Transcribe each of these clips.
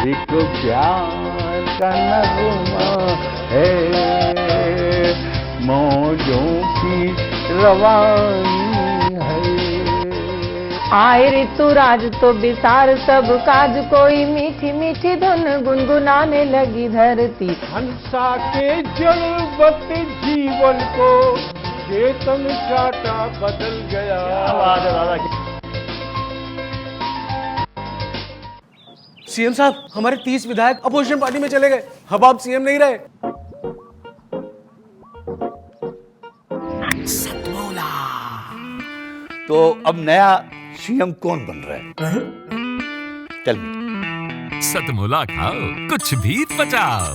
एक प्यार का नगमा है, मौजों की रवानी है। आए ऋतुराज तो बिसार सब काज, कोई मीठी मीठी धुन गुनगुनाने लगी धरती। हंसा के जलवत जीवन को चेतन काटा बदल गया। सीएम साहब, हमारे 30 विधायक अपोजिशन पार्टी में चले गए। अब आप सीएम नहीं रहे। सतमौला। तो अब नया सीएम कौन बन रहा है? चल सतमौला खाओ, कुछ भी बचाओ।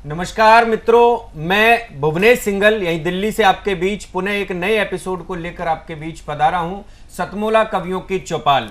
नमस्कार मित्रों, मैं भुवनेश सिंघल यहीं दिल्ली से आपके बीच पुनः एक नए एपिसोड को लेकर आपके बीच पधारा हूं। सतमौला कवियों की चौपाल।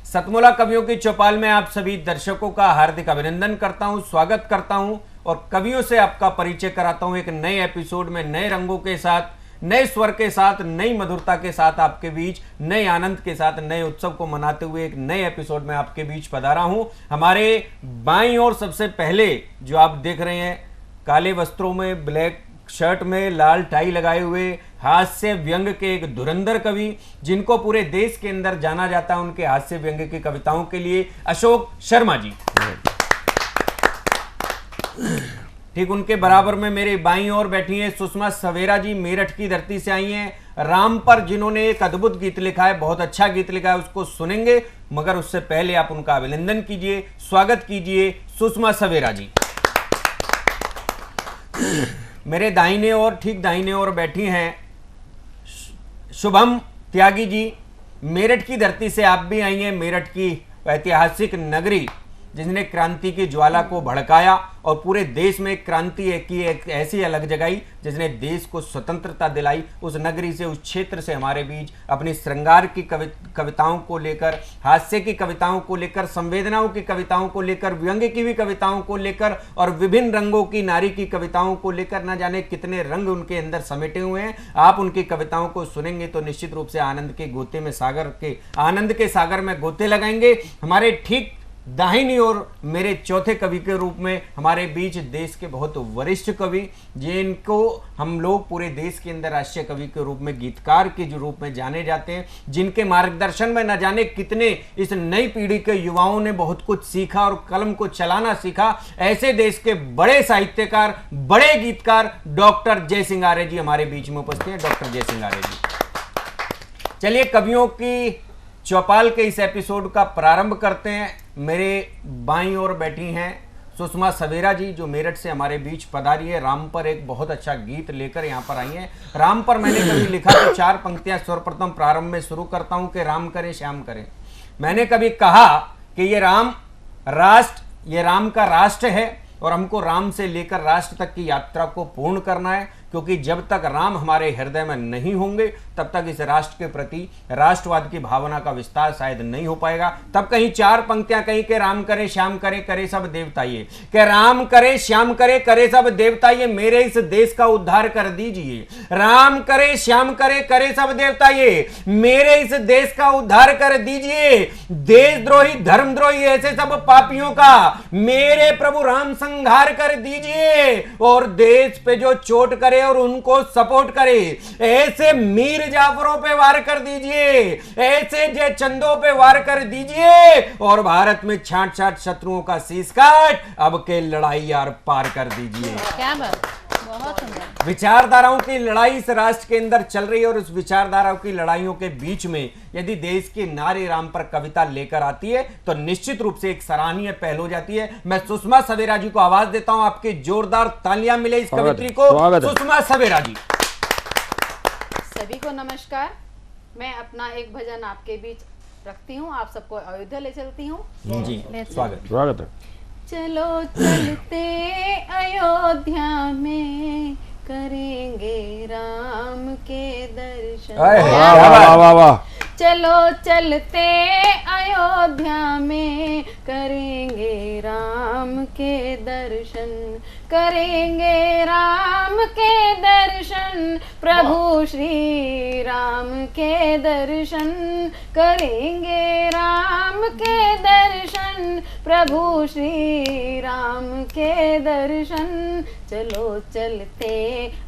सतमौला कवियों की चौपाल में आप सभी दर्शकों का हार्दिक अभिनंदन करता हूं, स्वागत करता हूं और कवियों से आपका परिचय कराता हूं। एक नए एपिसोड में नए रंगों के साथ, नए स्वर के साथ, नई मधुरता के साथ आपके बीच, नए आनंद के साथ, नए उत्सव को मनाते हुए एक नए एपिसोड में आपके बीच पधारा हूं। हमारे बाईं ओर सबसे पहले जो आप देख रहे हैं, काले वस्त्रों में, ब्लैक शर्ट में, लाल टाई लगाए हुए, हास्य व्यंग के एक धुरंधर कवि, जिनको पूरे देश के अंदर जाना जाता है उनके हास्य व्यंग की कविताओं के लिए, अशोक शर्मा जी। ठीक उनके बराबर में मेरे बाईं ओर बैठी हैं सुषमा सवेरा जी, मेरठ की धरती से आई हैं। राम पर जिन्होंने एक अद्भुत गीत लिखा है, बहुत अच्छा गीत लिखा है, उसको सुनेंगे, मगर उससे पहले आप उनका अभिनंदन कीजिए, स्वागत कीजिए सुषमा सवेरा जी। मेरे दाहिने ओर, ठीक दाहिने ओर बैठी हैं शुभम त्यागी जी, मेरठ की धरती से आप भी आई हैं। मेरठ की ऐतिहासिक नगरी जिसने क्रांति की ज्वाला को भड़काया और पूरे देश में क्रांति की एक ऐसी अलग जगाई जिसने देश को स्वतंत्रता दिलाई। उस नगरी से, उस क्षेत्र से हमारे बीच अपनी श्रृंगार की कविताओं को लेकर, हास्य की कविताओं को लेकर, संवेदनाओं की कविताओं को लेकर, व्यंग्य की भी कविताओं को लेकर और विभिन्न रंगों की नारी की कविताओं को लेकर, न जाने कितने रंग उनके अंदर समेटे हुए हैं। आप उनकी कविताओं को सुनेंगे तो निश्चित रूप से आनंद के गोते में, आनंद के सागर में गोते लगाएंगे। हमारे ठीक दाहिनी ओर मेरे चौथे कवि के रूप में हमारे बीच देश के बहुत वरिष्ठ कवि, जिनको हम लोग पूरे देश के अंदर राष्ट्रीय कवि के रूप में, गीतकार के जो रूप में जाने जाते हैं, जिनके मार्गदर्शन में न जाने कितने इस नई पीढ़ी के युवाओं ने बहुत कुछ सीखा और कलम को चलाना सीखा। ऐसे देश के बड़े साहित्यकार, बड़े गीतकार डॉक्टर जय सिंह आर्य जी हमारे बीच में उपस्थित हैं। डॉक्टर जय सिंह आर्य जी, चलिए कवियों की चौपाल के इस एपिसोड का प्रारंभ करते हैं। मेरे बाईं ओर बैठी हैं सुषमा सवेरा जी, जो मेरठ से हमारे बीच पधारी है। राम पर एक बहुत अच्छा गीत लेकर यहाँ पर आई हैं। राम पर मैंने कभी लिखा तो 4 पंक्तियां सर्वप्रथम प्रारंभ में शुरू करता हूं कि राम करे श्याम करे। मैंने कभी कहा कि ये राम का राष्ट्र है और हमको राम से लेकर राष्ट्र तक की यात्रा को पूर्ण करना है, क्योंकि जब तक राम हमारे हृदय में नहीं होंगे तब तक इस राष्ट्र के प्रति राष्ट्रवाद की भावना का विस्तार शायद नहीं हो पाएगा। तब कहीं 4 पंक्तियां कहीं के राम करे श्याम करे, करे सब देवता ये, कि राम करे श्याम करे, करे सब देवता ये, मेरे इस देश का उद्धार कर दीजिए। राम करे श्याम करे, करे सब देवता ये, मेरे इस देश का उद्धार कर दीजिए। देशद्रोही, धर्मद्रोही, ऐसे सब पापियों का मेरे प्रभु राम संहार कर दीजिए और देश पे जो चोट करे और उनको सपोर्ट करे, ऐसे मीर जाफरों पे वार कर दीजिए, ऐसे जय चंदों पे वार कर दीजिए और भारत में छांट छांट शत्रुओं का शीश काट अब के लड़ाई यार पार कर दीजिए। क्या बात, बहुत सुंदर। विचारधाराओं की लड़ाई इस राष्ट्र के अंदर चल रही है और उस विचारधाराओं की लड़ाइयों के बीच में यदि देश की नारी राम पर कविता लेकर आती है तो निश्चित रूप से एक सराहनीय पहल हो जाती है। मैं सुषमा सवेरा जी को आवाज देता हूं, आपकी जोरदार तालियां मिले इस कवित्री को। सुषमा सवेरा जी। सभी को नमस्कार। मैं अपना एक भजन आपके बीच रखती हूँ, आप सबको अयोध्या ले चलती हूँ जी। स्वागत है। चलो चलते अयोध्या में, करेंगे राम के दर्शन। आए, वाह वाह वाह वाह। चलो चलते अयोध्या में करेंगे राम के दर्शन, करेंगे राम के दर्शन, प्रभु श्री राम के दर्शन, करेंगे राम के दर्शन, प्रभु श्री राम के दर्शन। चलो चलते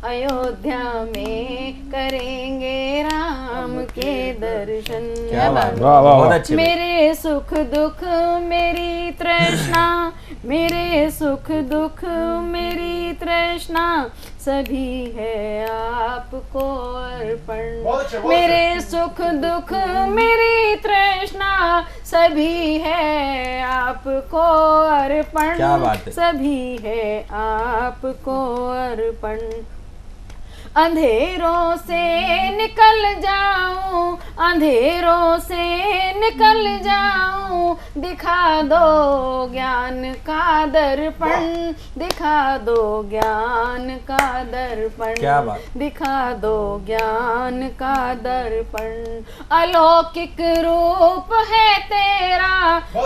अयोध्या में करेंगे राम के दर्शन। क्या बात, वाह, वाह, बहुत वाह। अच्छे। मेरे सुख दुख मेरी तृष्णा, मेरे सुख दुख मेरी तृष्णा, सभी है आपको अर्पण। मेरे सुख दुख मेरी तृष्णा, सभी है आपको अर्पण। क्या बात है। सभी है आपको अर्पण। अंधेरों से निकल जाऊं, अंधेरों से निकल जाऊं, दिखा दो ज्ञान का दर्पण, दिखा दो ज्ञान का दर्पण। क्या बात। दिखा दो ज्ञान का दर्पण। अलौकिक रूप है तेरा,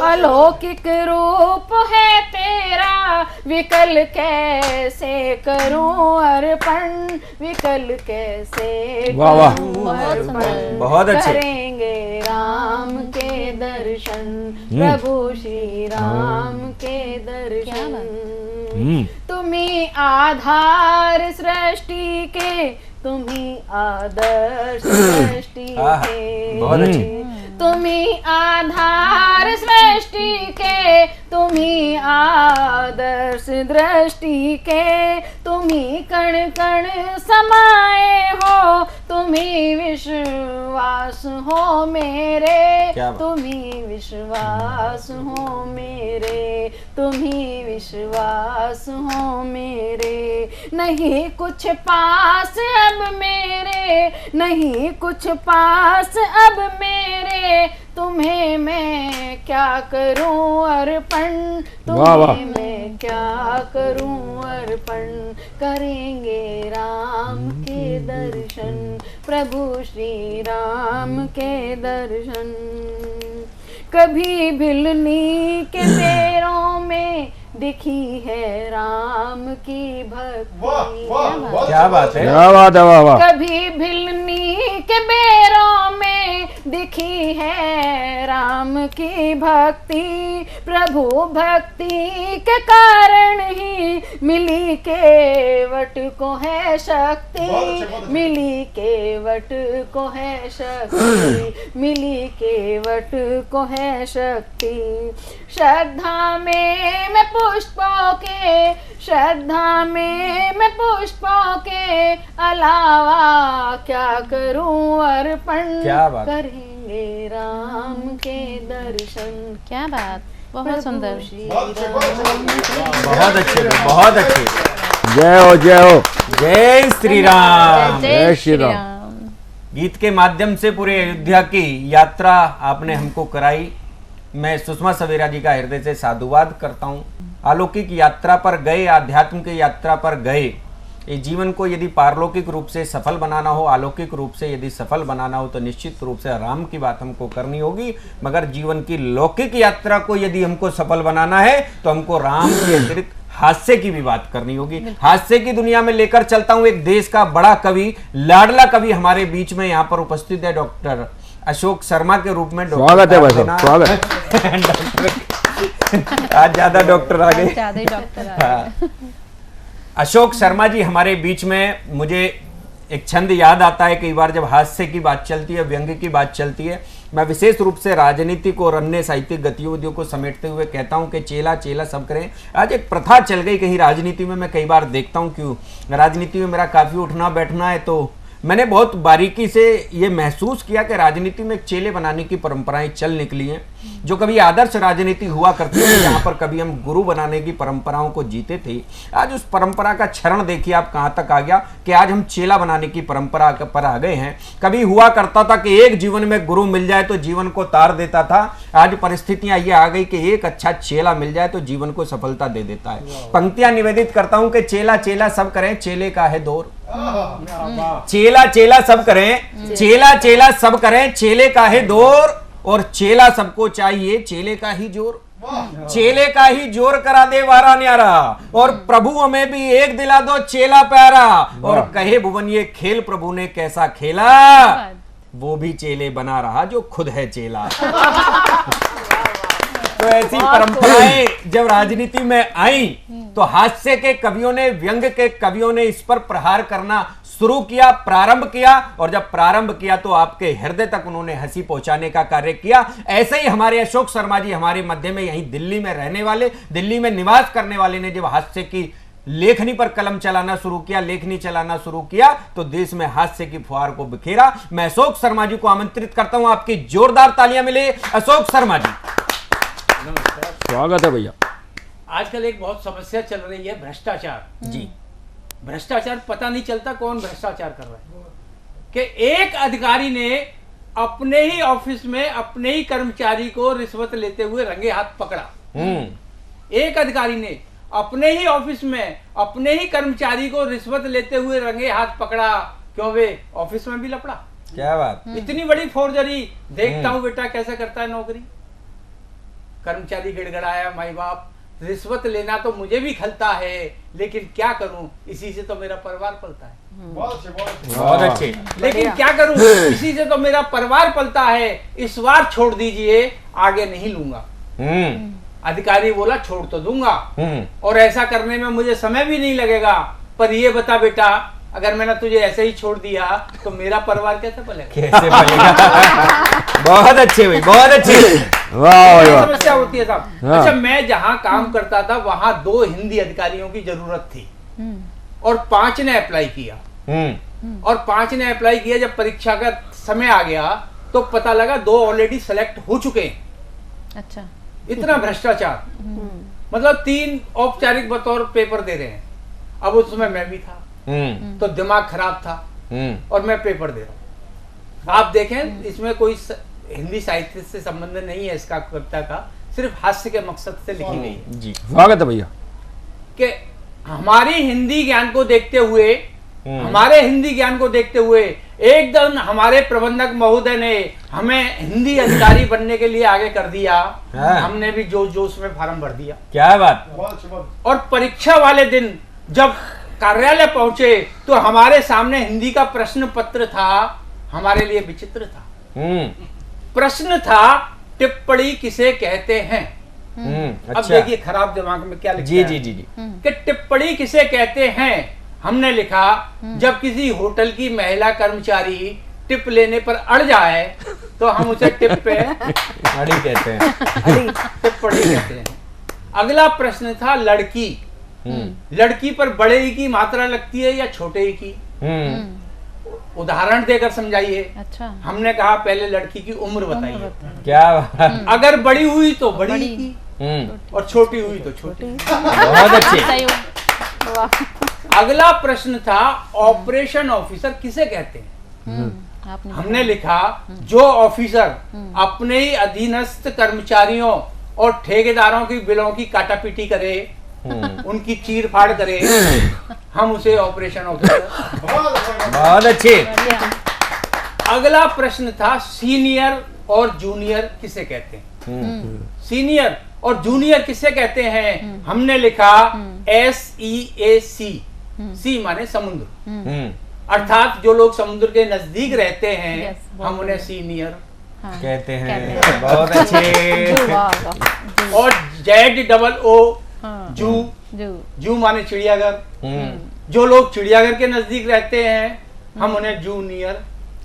अलौकिक रूप है तेरा, विकल कैसे करूं अर्पण, विकल कैसे वाह, वाह। करूं अर्पण। बहुत अच्छे। करेंगे राम के दर्शन, प्रभु श्री राम के दर्शन। तुम्ही आधार सृष्टि के, तुम्ही आदर्श सृष्टि आहा, के। बहुत अच्छे। तुम्ही आधार सृष्टि के, तुम्ही आदर्श दृष्टि के, तुम्ही कण कण समाए हो, तुम्ही विश्वास हो मेरे, क्या बात। तुम्ही विश्वास हो मेरे, तुम्ही विश्वास हो मेरे। नहीं कुछ पास अब मेरे, नहीं कुछ पास अब मेरे, तुम्हें मैं क्या करूं अर्पण, वाह, वाह। तुम्हें मैं क्या करूं अर्पण। करेंगे राम के दर्शन, प्रभु श्री राम के दर्शन। कभी भिलनी के पैरों में दिखी है राम की भक्ति। क्या बात है। क्या बात है, वाह वाह। कभी भिलनी के बेरों में दिखी है राम की भक्ति, प्रभु भक्ति के कारण ही मिली केवट को है शक्ति, मिली केवट को है शक्ति, मिली केवट को है शक्ति। श्रद्धा में मैं पुष्पों के, श्रद्धा में मैं पुष्पों के अलावा क्या करूं अर्पण। क्या बात। करेंगे राम के दर्शन। क्या बात, बहुत सुंदर। बहुत अच्छे, बहुत अच्छे। जय हो जय हो। जय श्री राम। जय श्री राम। गीत के माध्यम से पूरे अयोध्या की यात्रा आपने हमको कराई। मैं सुषमा सवेरा जी का हृदय से साधुवाद करता हूँ। अलौकिक यात्रा पर गए, आध्यात्म की यात्रा पर गए। ये जीवन को यदि पारलौकिक रूप से सफल बनाना हो, अलौकिक रूप से यदि सफल बनाना हो, तो निश्चित रूप से राम की बात हमको करनी होगी। मगर जीवन की लौकिक यात्रा को यदि हमको सफल बनाना है तो हमको राम के अतिरिक्त हास्य की भी बात करनी होगी। हास्य की दुनिया में लेकर चलता हूं एक देश का बड़ा कवि, लाडला कवि हमारे बीच में यहाँ पर उपस्थित है, डॉक्टर अशोक शर्मा के रूप में। स्वागत है भाई साहब, स्वागत। आज ज्यादा डॉक्टर आ गए। ज्यादा ही डॉक्टर आ हाँ। अशोक शर्मा जी हमारे बीच में। मुझे एक छंद याद आता है कई बार जब हास्य की बात चलती है, व्यंग्य की बात चलती है। मैं विशेष रूप से राजनीतिक और अन्य साहित्यिक गतिविधियों को समेटते हुए कहता हूं कि चेला चेला सब करें। आज एक प्रथा चल गई कहीं राजनीति में, मैं कई बार देखता हूं, क्यों राजनीति में मेरा काफी उठना बैठना है तो मैंने बहुत बारीकी से ये महसूस किया कि राजनीति में चेले बनाने की परंपराएं चल निकली हैं, जो कभी आदर्श राजनीति हुआ करती थी, जहां पर कभी हम गुरु बनाने की परंपराओं को जीते थे। आज उस परंपरा का क्षरण देखिए आप कहां तक आ गया कि आज हम चेला बनाने की परंपरा पर आ गए हैं। कभी हुआ करता था कि एक जीवन में गुरु मिल जाए तो जीवन को तार देता था, आज परिस्थितियां ये आ गई कि एक अच्छा चेला मिल जाए तो जीवन को सफलता दे देता है। पंक्तियां निवेदित करता हूं कि चेला चेला सब करें, चेले का है दौर। चेला चेला सब करें, चेला चेला सब करें, चेले का है दौर, और चेला सबको चाहिए, चेले का ही जोर। चेले का ही जोर करा दे वारा न्यारा, और प्रभु हमें भी एक दिला दो चेला प्यारा, और कहे भुवन ये खेल प्रभु ने कैसा खेला, वो भी चेले बना रहा जो खुद है चेला। तो ऐसी परंपराएं जब राजनीति में आई तो हास्य के कवियों ने, व्यंग के कवियों ने इस पर प्रहार करना शुरू किया, प्रारंभ किया, और जब प्रारंभ किया तो आपके हृदय तक उन्होंने हंसी पहुंचाने का कार्य किया। ऐसे ही हमारे अशोक शर्मा जी हमारे मध्य में, यहीं दिल्ली में रहने वाले, दिल्ली में निवास करने वाले ने जब हास्य की लेखनी पर कलम चलाना शुरू किया, लेखनी चलाना शुरू किया, तो देश में हास्य की फुहार को बिखेरा। मैं अशोक शर्मा जी को आमंत्रित करता हूं, आपकी जोरदार तालियां मिले अशोक शर्मा जी। स्वागत है भैया। आजकल एक बहुत समस्या चल रही है, भ्रष्टाचार। जी, भ्रष्टाचार पता नहीं चलता कौन भ्रष्टाचार कर रहा है। कि एक अधिकारी ने अपने ही ऑफिस में अपने ही कर्मचारी को रिश्वत लेते हुए रंगे हाथ पकड़ा। एक अधिकारी ने अपने ही ऑफिस में अपने ही कर्मचारी को रिश्वत लेते हुए रंगे हाथ पकड़ा। क्यों? वे ऑफिस में भी लपड़ा। क्या बात। इतनी बड़ी फोर्जरी। देखता हूं बेटा कैसा करता है नौकरी। कर्मचारी गिड़गड़ाया, माई बाप रिश्वत लेना तो मुझे भी खलता है, लेकिन क्या करूं, इसी से तो मेरा परिवार पलता है। बहुत अच्छे। लेकिन क्या करूं, इसी से तो मेरा परिवार पलता है, इस बार छोड़ दीजिए, आगे नहीं लूंगा। अधिकारी बोला छोड़ तो दूंगा, और ऐसा करने में मुझे समय भी नहीं लगेगा, पर ये बता बेटा, अगर मैंने तुझे ऐसे ही छोड़ दिया तो मेरा परिवार कैसे पलेगा? कैसे पलेगा? बहुत अच्छे भाई, बहुत अच्छे। वाह समस्या होती है साहब। अच्छा, मैं जहां काम करता था वहां 2 हिंदी अधिकारियों की जरूरत थी, और 5 ने अप्लाई किया। और 5 ने अप्लाई किया, जब परीक्षा का समय आ गया तो पता लगा 2 ऑलरेडी सेलेक्ट हो चुके हैं। अच्छा, इतना भ्रष्टाचार। मतलब 3 औपचारिक बतौर पेपर दे रहे हैं। अब उसमें मैं भी था, तो दिमाग खराब था, और मैं पेपर दे रहा हूं। आप देखें, इसमें कोई हिंदी साहित्य से संबंध नहीं है इसका, कविता का, सिर्फ हास्य के मकसद से लिखी गई है। जी, स्वागत है भैया। कि हमारी हिंदी ज्ञान को देखते हुए, हमारे हिंदी ज्ञान को देखते हुए एक दिन हमारे प्रबंधक महोदय ने हमें हिंदी अधिकारी बनने के लिए आगे कर दिया। हमने भी जोश जोश में फार्म भर दिया। क्या बात। और परीक्षा वाले दिन जब कार्यालय पहुंचे तो हमारे सामने हिंदी का प्रश्न पत्र था। हमारे लिए विचित्र था। प्रश्न था, टिप्पणी किसे कहते हैं? अच्छा। अब देखिए खराब दिमाग में क्या लिखा जी है जी जी जी कि टिप्पणी किसे कहते हैं। हमने लिखा, जब किसी होटल की महिला कर्मचारी टिप लेने पर अड़ जाए तो हम उसे टिप पे अड़ी कहते हैं। टिप्पणी कहते हैं। अगला प्रश्न था, लड़की। लड़की पर बड़े ही की मात्रा लगती है या छोटे ही की? उदाहरण देकर समझाइए। अच्छा। हमने कहा पहले लड़की की उम्र बताइए। क्या बात। अगर बड़ी हुई तो बड़ी की, और छोटी हुई तो छोटी। बहुत अच्छे। अगला प्रश्न था, ऑपरेशन ऑफिसर किसे कहते हैं? हमने लिखा, जो ऑफिसर अपने ही अधीनस्थ कर्मचारियों और ठेकेदारों की बिलों की काटापीटी करे, उनकी चीर फाड़ करे, हम उसे ऑपरेशन ऑफिसर। बहुत अच्छे। अगला प्रश्न था, सीनियर और जूनियर किसे कहते हैं? सीनियर और जूनियर किसे कहते हैं? हमने लिखा SEAC। सी माने समुद्र, अर्थात जो लोग समुद्र के नजदीक रहते हैं हम उन्हें सीनियर कहते हैं। बहुत अच्छे। और ZOO जू, जू माने चिड़ियाघर। जो लोग चिड़ियाघर के नजदीक रहते हैं हम उन्हें जूनियर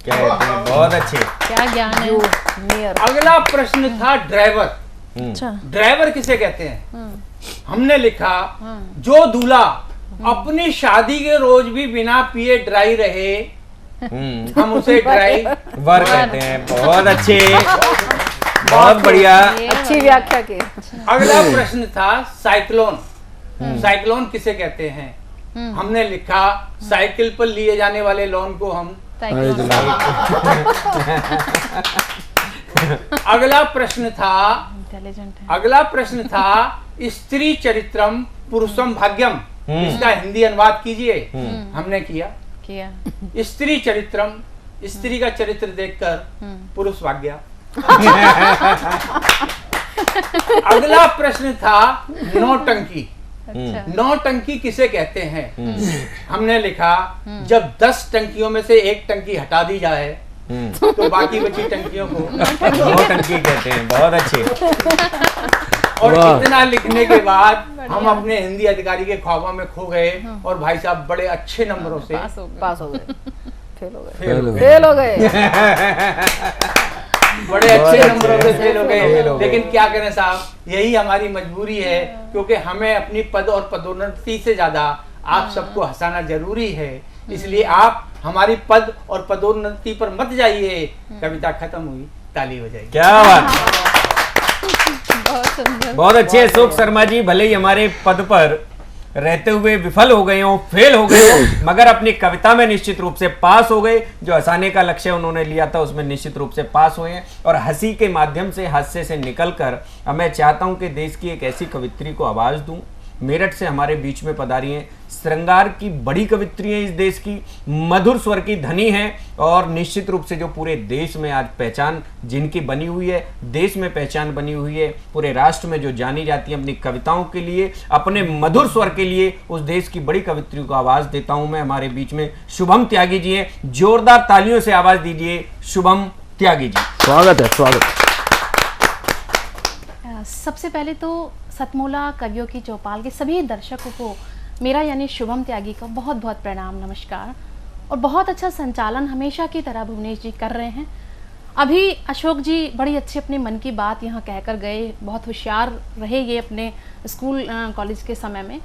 कहते हैं। बहुत अच्छे। क्या ज्ञान है। अगला प्रश्न था, ड्राइवर। ड्राइवर किसे कहते हैं? हमने लिखा, जो दूल्हा अपनी शादी के रोज भी बिना पिए ड्राई रहे हम उसे ड्राइवर कहते हैं। बहुत अच्छे, बहुत बढ़िया। अच्छी व्याख्या की। अगला प्रश्न था साइक्लोन। साइक्लोन किसे कहते हैं? हमने लिखा साइकिल पर लिए जाने वाले लोन को हम। अगला प्रश्न था स्त्री चरित्रम पुरुषम भाग्यम, इसका हिंदी अनुवाद कीजिए। हमने किया स्त्री चरित्रम, स्त्री का चरित्र देखकर पुरुष भाग गया। अगला प्रश्न था नौटंकी। नौटंकी किसे कहते हैं? हमने लिखा जब 10 टंकियों में से एक टंकी हटा दी जाए तो बाकी बची टंकियों को नौटंकी कहते हैं। बहुत अच्छे। और इतना लिखने के बाद हम अपने हिंदी अधिकारी के ख्वाबों में खो गए और भाई साहब बड़े अच्छे नंबरों से पास हो गए, फेल हो गए। बड़े अच्छे नंबरों से फेल हो गए। लेकिन क्या करें साहब, यही हमारी मजबूरी है, क्योंकि हमें अपनी पद और पदोन्नति से ज्यादा आप सबको हंसाना जरूरी है। इसलिए आप हमारी पद और पदोन्नति पर मत जाइए। कविता खत्म हुई, ताली हो जाएगी। क्या बात, बहुत अच्छे अशोक शर्मा जी। भले ही हमारे पद पर रहते हुए विफल हो गए हो, फेल हो गए हो, मगर अपनी कविता में निश्चित रूप से पास हो गए। जो हंसाने का लक्ष्य उन्होंने लिया था उसमें निश्चित रूप से पास हुए हैं। और हंसी के माध्यम से, हास्य से निकलकर अब मैं चाहता हूं कि देश की एक ऐसी कवित्री को आवाज दूं। मेरठ से हमारे बीच में पधारी हैं, श्रृंगार की बड़ी कवित्री है, इस देश की मधुर स्वर की धनी है और निश्चित रूप से जो पूरे देश में आज पहचान जिनकी बनी हुई है, देश में पहचान बनी हुई है, पूरे राष्ट्र में जो जानी जाती है अपनी कविताओं के लिए, अपने मधुर स्वर के लिए, उस देश की बड़ी कवित्री को आवाज देता हूं मैं। हमारे बीच में शुभम त्यागी जी हैं। जोरदार तालियों से आवाज दीजिए शुभम त्यागी जी। स्वागत है, स्वागत। सबसे पहले तो सतमोला कवियों की चौपाल के सभी दर्शकों को मेरा यानी शुभम त्यागी का बहुत बहुत प्रणाम, नमस्कार। और बहुत अच्छा संचालन हमेशा की तरह भुवनेश जी कर रहे हैं। अभी अशोक जी बड़ी अच्छी अपने मन की बात यहाँ कहकर गए, बहुत होशियार रहे ये अपने स्कूल कॉलेज के समय में।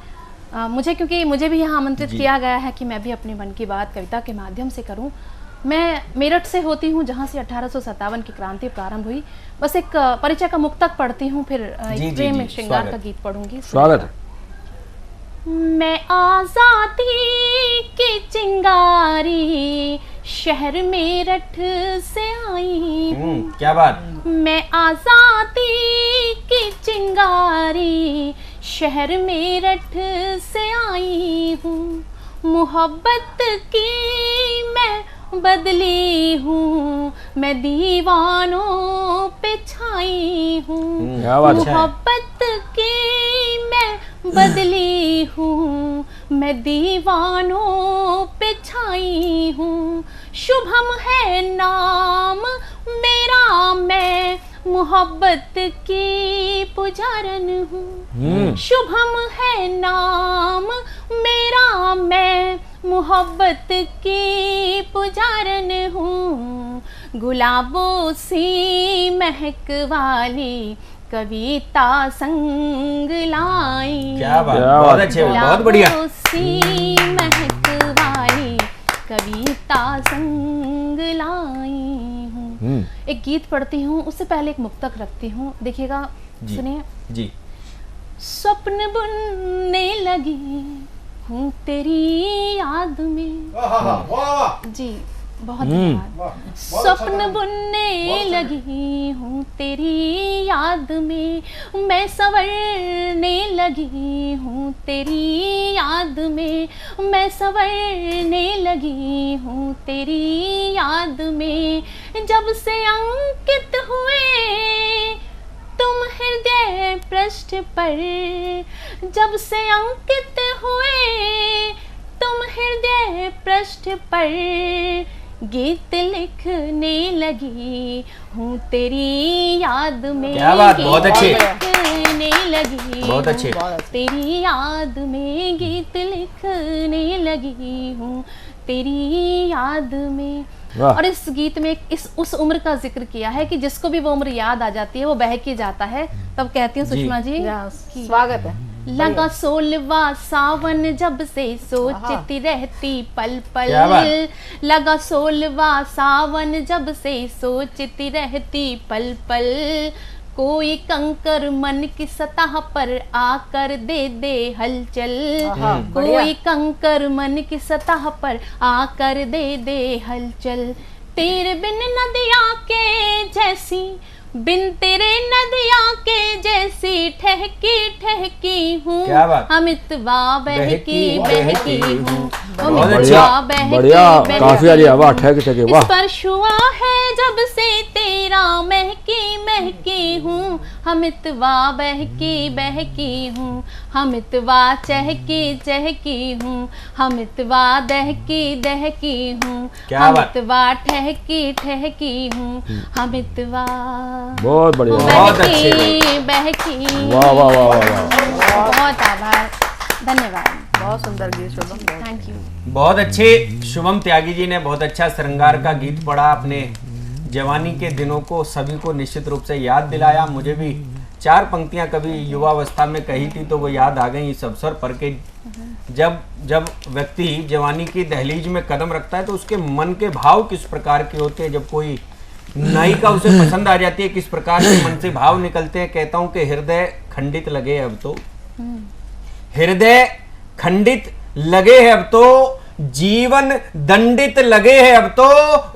क्योंकि मुझे भी यहाँ आमंत्रित किया गया है कि मैं भी अपने मन की बात कविता के माध्यम से करूँ। मैं मेरठ से होती हूँ, जहाँ से 1857 की क्रांति प्रारंभ हुई। बस एक परिचय का मुक्तक पढ़ती हूँ, फिर एक प्रेम श्रृंगार का गीत पढ़ूंगी। स्वागत। मैं आजादी की चिंगारी शहर मेरठ से आई हूँ। क्या बात। मैं आजादी की चिंगारी शहर मेरठ से आई हूँ। मोहब्बत की मैं बदली हूँ, मैं दीवानों पे छाई हूँ। मोहब्बत की मैं बदली हूँ, मैं दीवानों पे छाई हूँ। शुभम है नाम मेरा, मैं मोहब्बत की पुजारन हूँ। शुभम है नाम मेरा, मैं मोहब्बत की पुजारन हूँ। गुलाबों सी महक वाली कविता संग लाई। क्या बात, बहुत अच्छे, बहुत बढ़िया। गुलाबों सी महक वाली कविता संग लाई हूँ। एक गीत पढ़ती हूँ, उससे पहले एक मुक्तक रखती हूँ, देखिएगा, सुनिए जी। स्वप्न बुनने लगी हूँ तेरी याद में। जी बहुत धन्यवाद। स्वप्न बुनने लगी हूँ तेरी याद में, मैं संवरने लगी हूँ तेरी याद में, मैं संवरने लगी हूँ तेरी याद में। जब से अंकित हुए तुम हृदय पृष्ठ पर, जब से अंकित हुए तुम हृदय पृष्ठ पर, गीत लिखने लगी हूँ तेरी याद में। क्या बात, बहुत अच्छे। लिखने लगी बहुत अच्छे। तेरी याद में, गीत लिखने लगी हूँ तेरी याद में। और इस गीत में उस उम्र का जिक्र किया है कि जिसको भी वो उम्र याद आ जाती है वो बहक के जाता है। तब कहती हूँ सुषमा जी स्वागत है। लगा 16वां सावन जब से सोचती रहती पल पल। क्या बात? लगा 16वां सावन जब से सोचती रहती पल पल। कोई कंकर मन की सतह पर आकर दे दे हलचल। कोई कंकर मन की सतह पर आकर दे दे हलचल। तेरे बिन नदियाँ के जैसी, बिन तेरे नदियाँ के जैसी ठहकी ठहकी हूँ। क्या बात? अमितवा बहकी बहकी हूँ। बढ़िया बढ़िया, काफी आ रही है, वाह ठहके ठहके, वाह। स्पर्श हुआ है जब से तेरा महकी महकी हूँ। अमितवा बहकी बहकी हूँ। अमितवा चहकी चहकी हूँ। अमितवा दहकी दहकी हूँ। क्या बात? अमितवा ठहकी ठहकी हूँ। अमितवा बहुत बढ़िया, बहुत अच्छे बहकी बहकी। वाह वाह वाह वाह वाह। बहुत आभार, धन्यवाद, बहुत सुंदर गीत शुभम। Thank you. बहुत अच्छे। शुभम त्यागी जी ने बहुत अच्छा श्रृंगार का गीत पढ़ा, अपने जवानी के दिनों को सभी को निश्चित रूप से याद दिलाया। मुझे भी 4 पंक्तियां कभी युवावस्था में कही थी तो वो याद आ गई इस अवसर पर कि जब व्यक्ति जवानी की दहलीज में कदम रखता है तो उसके मन के भाव किस प्रकार के होते हैं। जब कोई नायिका उसे पसंद आ जाती है, किस प्रकार के मन से भाव निकलते हैं। कहता हूँ कि हृदय खंडित लगे अब तो, हृदय खंडित लगे है अब तो, जीवन दंडित लगे है अब तो,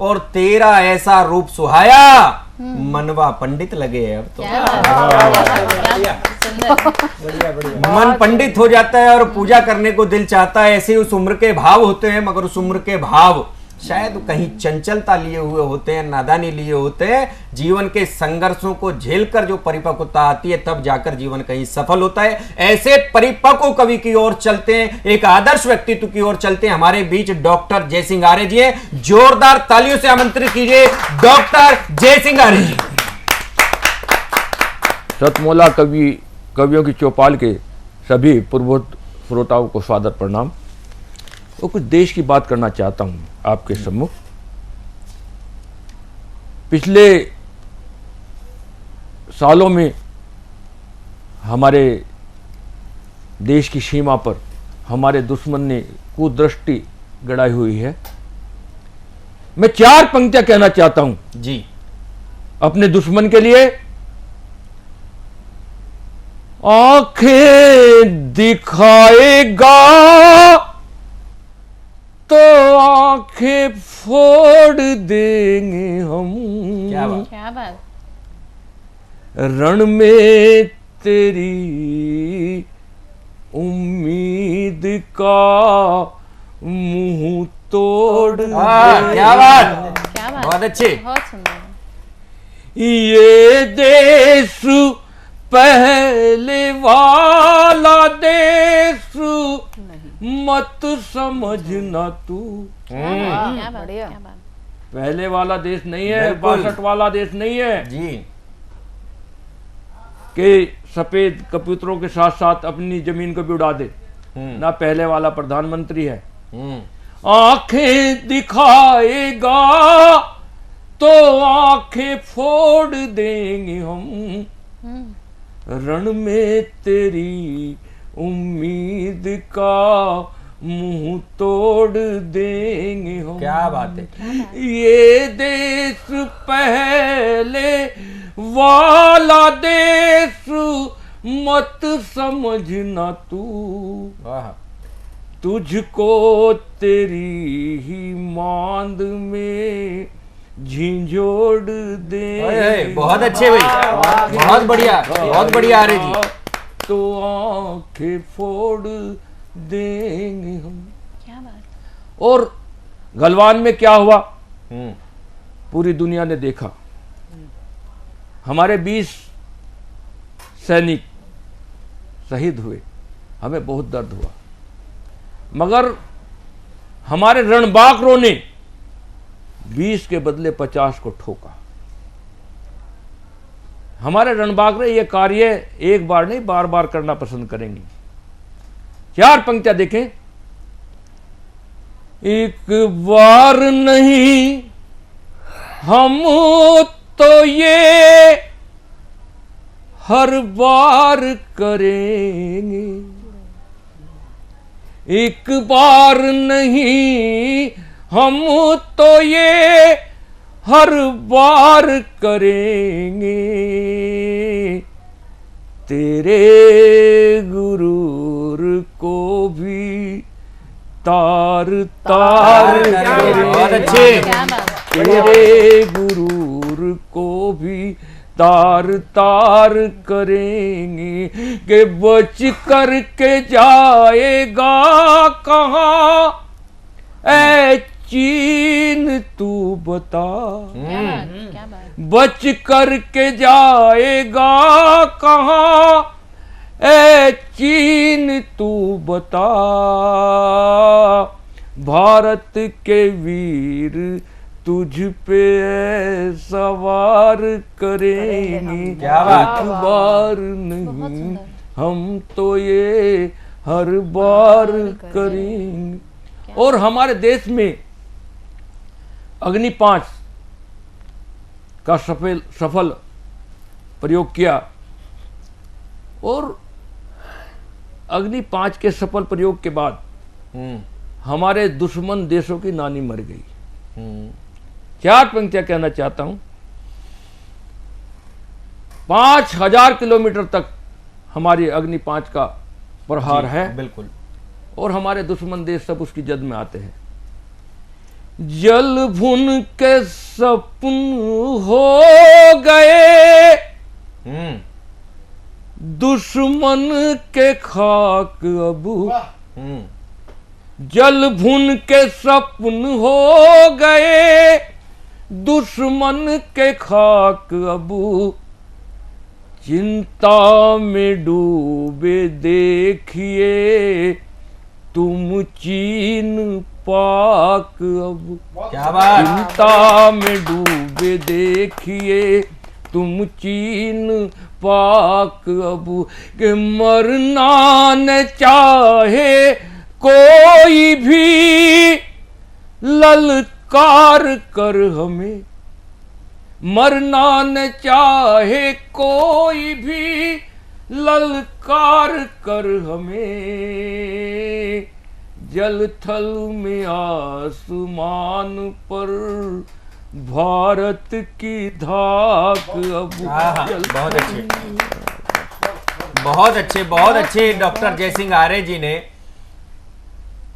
और तेरा ऐसा रूप सुहाया मनवा पंडित लगे है अब तो। मन पंडित हो जाता है और पूजा करने को दिल चाहता है। ऐसे उस उम्र के भाव होते हैं, मगर उस उम्र के भाव शायद कहीं चंचलता लिए हुए होते हैं, नादानी लिए होते हैं। जीवन के संघर्षों को झेलकर जो परिपक्वता आती है तब जाकर जीवन कहीं सफल होता है। ऐसे परिपक्व कवि की ओर चलते हैं, एक आदर्श व्यक्तित्व की ओर चलते हैं। हमारे बीच डॉक्टर जयसिंह आर्य जी हैं। जोरदार तालियों से आमंत्रित कीजिए डॉक्टर जयसिंह आर्य जी। सतमोला कवियों की चौपाल के सभी पूर्वोत्तर श्रोताओं को सादर प्रणाम। वो कुछ देश की बात करना चाहता हूं आपके सम्मुख। पिछले सालों में हमारे देश की सीमा पर हमारे दुश्मन ने कुदृष्टि गड़ाई हुई है। मैं 4 पंक्तियां कहना चाहता हूं जी अपने दुश्मन के लिए। आंखें दिखाएगा तो आंखें फोड़ देंगे हम। क्या बात? क्या बात? रण में तेरी उम्मीद का मुंह तोड़ क्या बात? क्या बात? बहुत अच्छे। बहुत सुंदर। ये देश पहले वाला देश मत समझना तू। क्या बात? क्या बात? पहले वाला देश नहीं है, बिल्कुल। 62 वाला देश नहीं है जी कि सफेद कबूतरों के साथ साथ अपनी जमीन को भी उड़ा दे। ना पहले वाला प्रधानमंत्री है। आंखें दिखाएगा तो आंखें फोड़ देंगे हम। रण में तेरी उम्मीद का मुंह तोड़ देंगे हम। क्या बात है? ये देश पहले वाला देश मत समझना तू। वाह। तुझको तेरी ही मांद में झिंझोड़ दे। बहुत अच्छे भाई, बहुत बढ़िया, बहुत बढ़िया आर्य जी। तो आंखें फोड़ देंगे हम। क्या बात? और गलवान में क्या हुआ पूरी दुनिया ने देखा। हमारे 20 सैनिक शहीद हुए, हमें बहुत दर्द हुआ, मगर हमारे रणबांकुरों ने 20 के बदले 50 को ठोका। हमारे रणबांकुर ये कार्य एक बार नहीं बार बार करना पसंद करेंगे। 4 पंक्तियां देखें। एक बार नहीं हम तो ये हर बार करेंगे। एक बार नहीं हम तो ये हर बार करेंगे, तेरे गुरूर को भी तार तार करेंगे। बहुत अच्छे। तेरे गुरूर को भी तार तार करेंगे, कि बच कर के जाएगा कहाँ ऐ चीन तू बता, क्या बात। बच कर के जाएगा कहाँ ऐ चीन तू बता, भारत के वीर तुझ पे सवार करेंगे, क्या बात। एक बार नहीं हम तो ये हर बार करेंगे। और हमारे देश में अग्नि 5 का सफल प्रयोग किया, और अग्नि 5 के सफल प्रयोग के बाद हमारे दुश्मन देशों की नानी मर गई। 4 पंक्तियां कहना चाहता हूं। 5000 किलोमीटर तक हमारी अग्नि 5 का प्रहार है, बिल्कुल, और हमारे दुश्मन देश सब उसकी जद में आते हैं। जल भुन के सपन हो गए, दुश्मन के खाक अब, जल भुन के सपन हो गए, दुश्मन के खाक अब, चिंता में डूबे देखिए तुम चीन पाक अब, क्या बात। चिंता में डूबे देखिए तुम चीन पाक अब, कि मरना न चाहे कोई भी ललकार कर हमें, मरना न चाहे कोई भी ललकार कर हमें, जल थल में आसमान पर भारत की धाक अब। बहुत अच्छे, बहुत अच्छे, बहुत अच्छे। डॉक्टर जयसिंह आर्य जी ने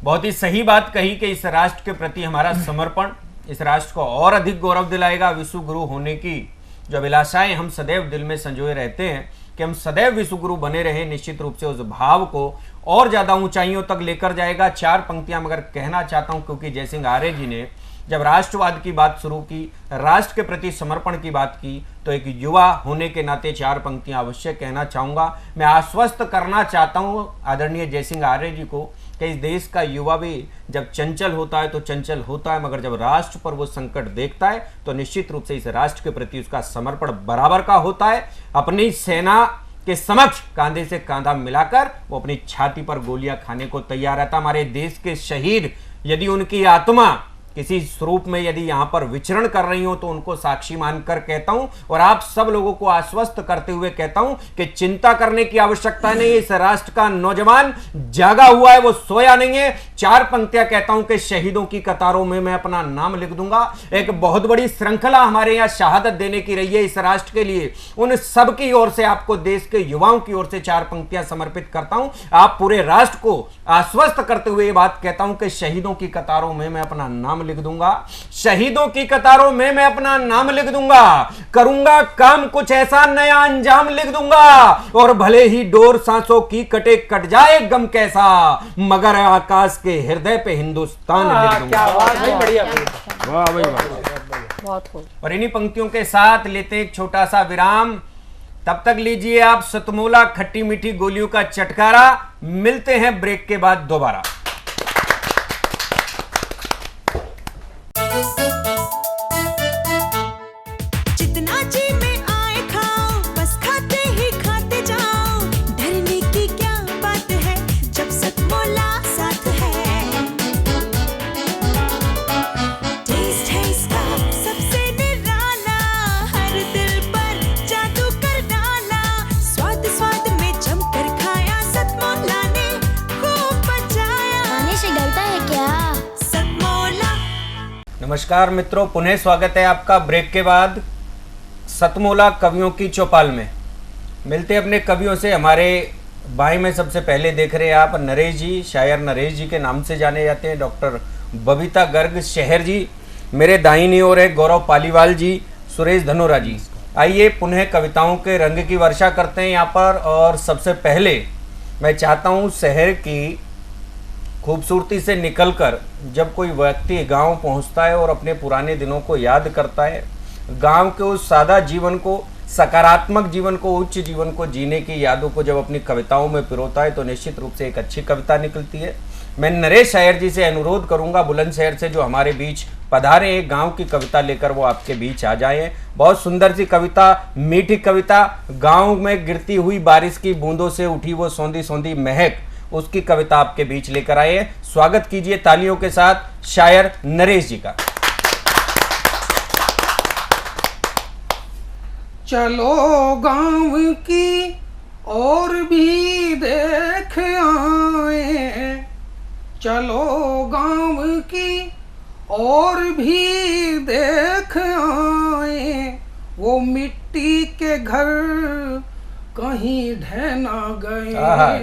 बहुत ही सही बात कही कि इस राष्ट्र के प्रति हमारा समर्पण इस राष्ट्र को और अधिक गौरव दिलाएगा। विश्व गुरु होने की जो अभिलाषाएं हम सदैव दिल में संजोए रहते हैं कि हम सदैव विश्व गुरु बने रहे, निश्चित रूप से उस भाव को और ज्यादा ऊंचाइयों तक लेकर जाएगा। 4 पंक्तियां मगर कहना चाहता हूं, क्योंकि जयसिंह आर्य जी ने जब राष्ट्रवाद की बात शुरू की, राष्ट्र के प्रति समर्पण की बात की, तो एक युवा होने के नाते 4 पंक्तियां अवश्य कहना चाहूंगा। मैं आश्वस्त करना चाहता हूं आदरणीय जयसिंह आर्य जी को कि इस देश का युवा भी जब चंचल होता है तो चंचल होता है, मगर जब राष्ट्र पर वो संकट देखता है तो निश्चित रूप से इस राष्ट्र के प्रति उसका समर्पण बराबर का होता है। अपनी सेना के समक्ष कांधे से कांधा मिलाकर वो अपनी छाती पर गोलियां खाने को तैयार रहता। हमारे देश के शहीद यदि उनकी आत्मा किसी स्वरूप में यदि यहां पर विचरण कर रही हो तो उनको साक्षी मानकर कहता हूं, और आप सब लोगों को आश्वस्त करते हुए कहता हूं कि चिंता करने की आवश्यकता नहीं है। इस राष्ट्र का नौजवान जागा हुआ है, वो सोया नहीं है। 4 पंक्तियां कहता हूं कि शहीदों की कतारों में मैं अपना नाम लिख दूंगा। एक बहुत बड़ी श्रृंखला हमारे यहां शहादत देने की रही है इस राष्ट्र के लिए। उन सब की ओर से आपको, देश के युवाओं की ओर से 4 पंक्तियां समर्पित करता हूं। आप पूरे राष्ट्र को आश्वस्त करते हुए ये बात कहता हूं कि शहीदों की कतारों में मैं अपना नाम लिख दूंगा, शहीदों की कतारों में मैं अपना नाम लिख दूंगा, करूंगा काम कुछ ऐसा नया अंजाम लिख दूंगा, और भले ही डोर सांसों की कटे कट जाए गम कैसा, मगर आकाश के हृदय पे हिंदुस्तान लिख दूंगा। वाह भाई वाह। बहुत खूब। और इन्हीं पंक्तियों के साथ लेते एक छोटा सा विराम। तब तक लीजिए आप सतमोला खट्टी मीठी गोलियों का चटकारा। मिलते हैं ब्रेक के बाद दोबारा। जितना जी में आए खाओ, बस खाते ही खाते जाओ। डरने की क्या बात है जब सतमोला साथ है। टेस्ट है इसका सबसे निराला, हर दिल पर जादू कर डाला। स्वाद स्वाद में जमकर खाया, सतमोला ने खूब बचाया। नमस्कार मित्रों, पुनः स्वागत है आपका ब्रेक के बाद सतमोला कवियों की चौपाल में। मिलते अपने कवियों से। हमारे बाएं में सबसे पहले देख रहे हैं आप नरेश जी, शायर नरेश जी के नाम से जाने जाते हैं। डॉक्टर बबीता गर्ग शहर जी। मेरे दाहिनी ओर है गौरव पालीवाल जी, सुरेश धनोरा जी। आइए पुनः कविताओं के रंग की वर्षा करते हैं यहाँ पर। और सबसे पहले मैं चाहता हूँ शहर की खूबसूरती से निकलकर जब कोई व्यक्ति गांव पहुंचता है और अपने पुराने दिनों को याद करता है, गांव के उस सादा जीवन को, सकारात्मक जीवन को, उच्च जीवन को जीने की यादों को जब अपनी कविताओं में पिरोता है तो निश्चित रूप से एक अच्छी कविता निकलती है। मैं नरेश शायर जी से अनुरोध करूंगा बुलंदशहर से, जो हमारे बीच पधारे एक गांव की कविता लेकर वो आपके बीच आ जाएं। बहुत सुंदर सी कविता, मीठी कविता, गांव में गिरती हुई बारिश की बूंदों से उठी वो सौंधी सौंधी महक, उसकी कविता आपके बीच लेकर आए। स्वागत कीजिए तालियों के साथ शायर नरेश जी का। चलो गांव की और भी देख आए, चलो गांव की और भी देख आए, वो मिट्टी के घर कहीं ढह ना गए।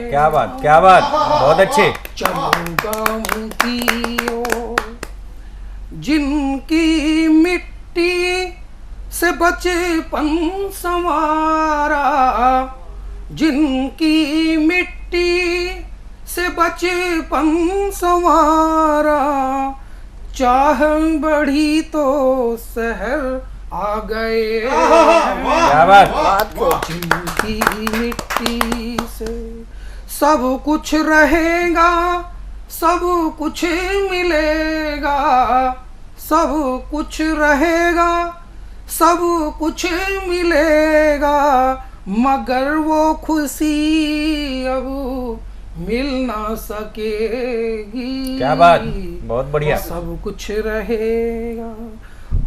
क्या बात, क्या बात, बहुत अच्छे। चलो गांव की ओर जिनकी मिट्टी से बचपन संवारा, जिनकी मिट्टी से बचपन संवारा, चाह बढ़ी तो शहर आ गए। क्या बात। जिनकी मिट्टी से सब कुछ रहेगा, सब कुछ मिलेगा, सब कुछ रहेगा, सब कुछ मिलेगा, मगर वो खुशी अब मिल ना सकेगी। क्या बात, बहुत बढ़िया। सब कुछ रहेगा।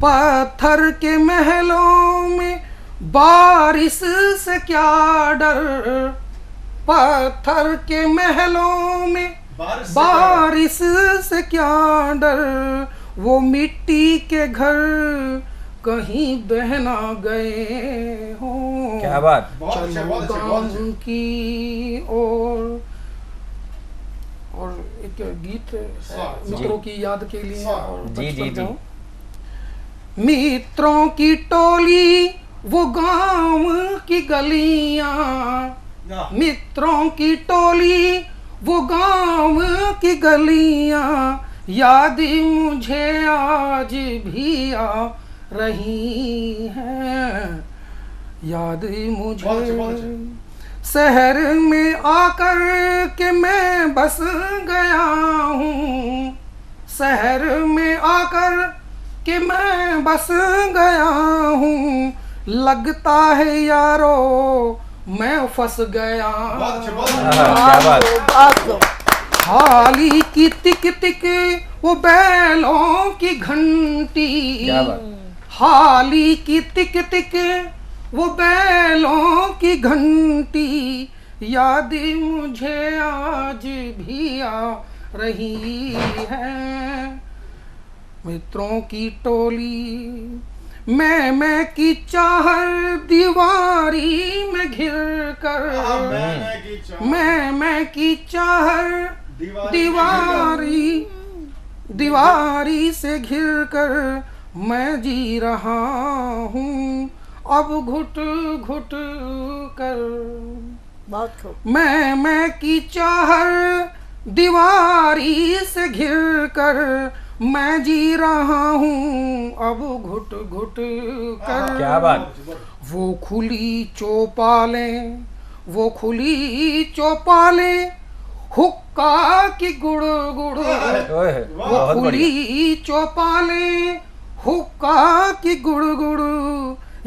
पत्थर के महलों में बारिश से क्या डर, पत्थर के महलों में बारिश से क्या डर, वो मिट्टी के घर कहीं बह ना गए हों। क्या बात। चलो गांव की और एक गीत मित्रों की याद के लिए और जी जी जी। मित्रों की टोली वो गांव की गलियां, मित्रों की टोली वो गांव की गलियां, याद मुझे आज भी आ रही हैं, याद मुझे शहर में आकर के मैं बस गया हूँ, शहर में आकर के मैं बस गया हूँ, लगता है यारो मैं फंस गया। हाली की टिक टिक वो बैलों की घंटी, हाली की टिक टिक वो बैलों की घंटी, याद मुझे आज भी आ रही है। मित्रों की टोली मैं की चाहर दीवारी में घिर कर, मैं की चाहर दीवारी से घिर कर मैं जी रहा हूँ अब घुट घुट कर। बहुत खूब। मैं की चाहर दीवारी से घिर कर मैं जी रहा हूँ अब घुट घुट कर। क्या बात। वो खुली चौपालें, वो खुली चौपालें, हुक्का की गुड़ गुड़, वो खुली चौपालें, हुक्का की गुड़ गुड़,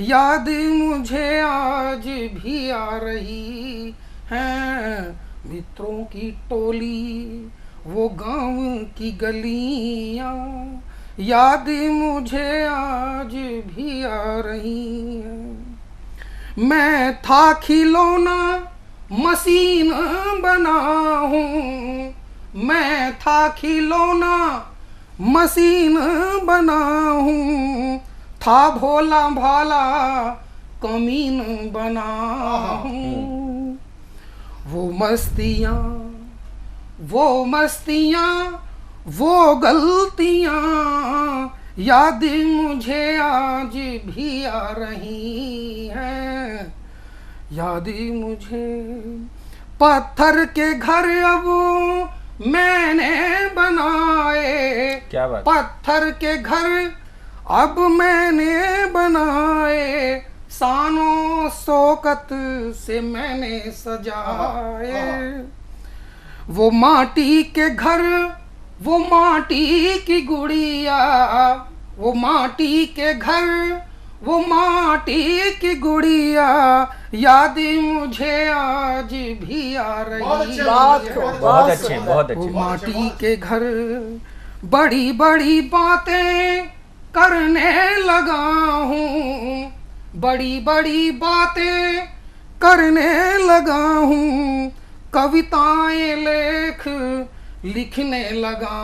याद मुझे आज भी आ रही है। मित्रों की टोली वो गांव की गलियां, याद मुझे आज भी आ रही है। मैं था खिलौना मशीन बना हूँ, मैं था खिलौना मशीन बना हूँ, था भोला भाला कमीन बना हूँ। वो मस्तियाँ वो गलतियाँ याद मुझे आज भी आ रही हैं, याद मुझे। पत्थर के घर अब मैंने बनाए, क्या बात। पत्थर के घर अब मैंने बनाए, शानो शौकत से मैंने सजाए। वो माटी के घर वो माटी की गुड़िया, वो माटी के घर वो माटी की गुड़िया याद मुझे आज भी आ रही है। बहुत अच्छे, बहुत वो अच्छे। माटी के घर बड़ी बड़ी बातें करने लगा हूँ, बड़ी बड़ी बातें करने लगा हूँ, कविताएं लिखने लगा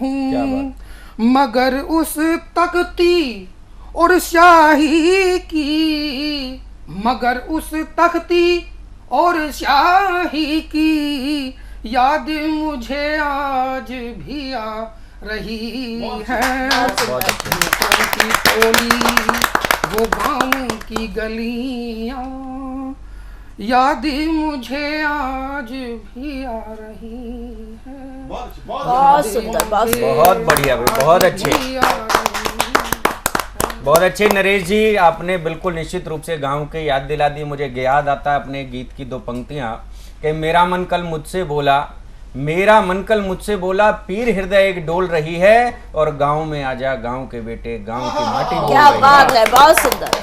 हूँ। मगर उस तख्ती और स्याही की, मगर उस तख्ती और स्याही की याद मुझे आज भी आ रही है। की टोली वो गाँव की गलियाँ याद मुझे आज भी आ रही है। बहुत सुंदर, बहुत बढ़िया भाई, बहुत अच्छे, बहुत अच्छे नरेश जी। आपने बिल्कुल निश्चित रूप से गांव की याद दिला दी। मुझे याद आता है अपने गीत की दो पंक्तियां कि मेरा मन कल मुझसे बोला, मेरा मन कल मुझसे बोला, पीर हृदय एक डोल रही है, और गांव में आजा गांव के बेटे, गांव की माटी बोल क्या रही बात है, बहुत सुंदर।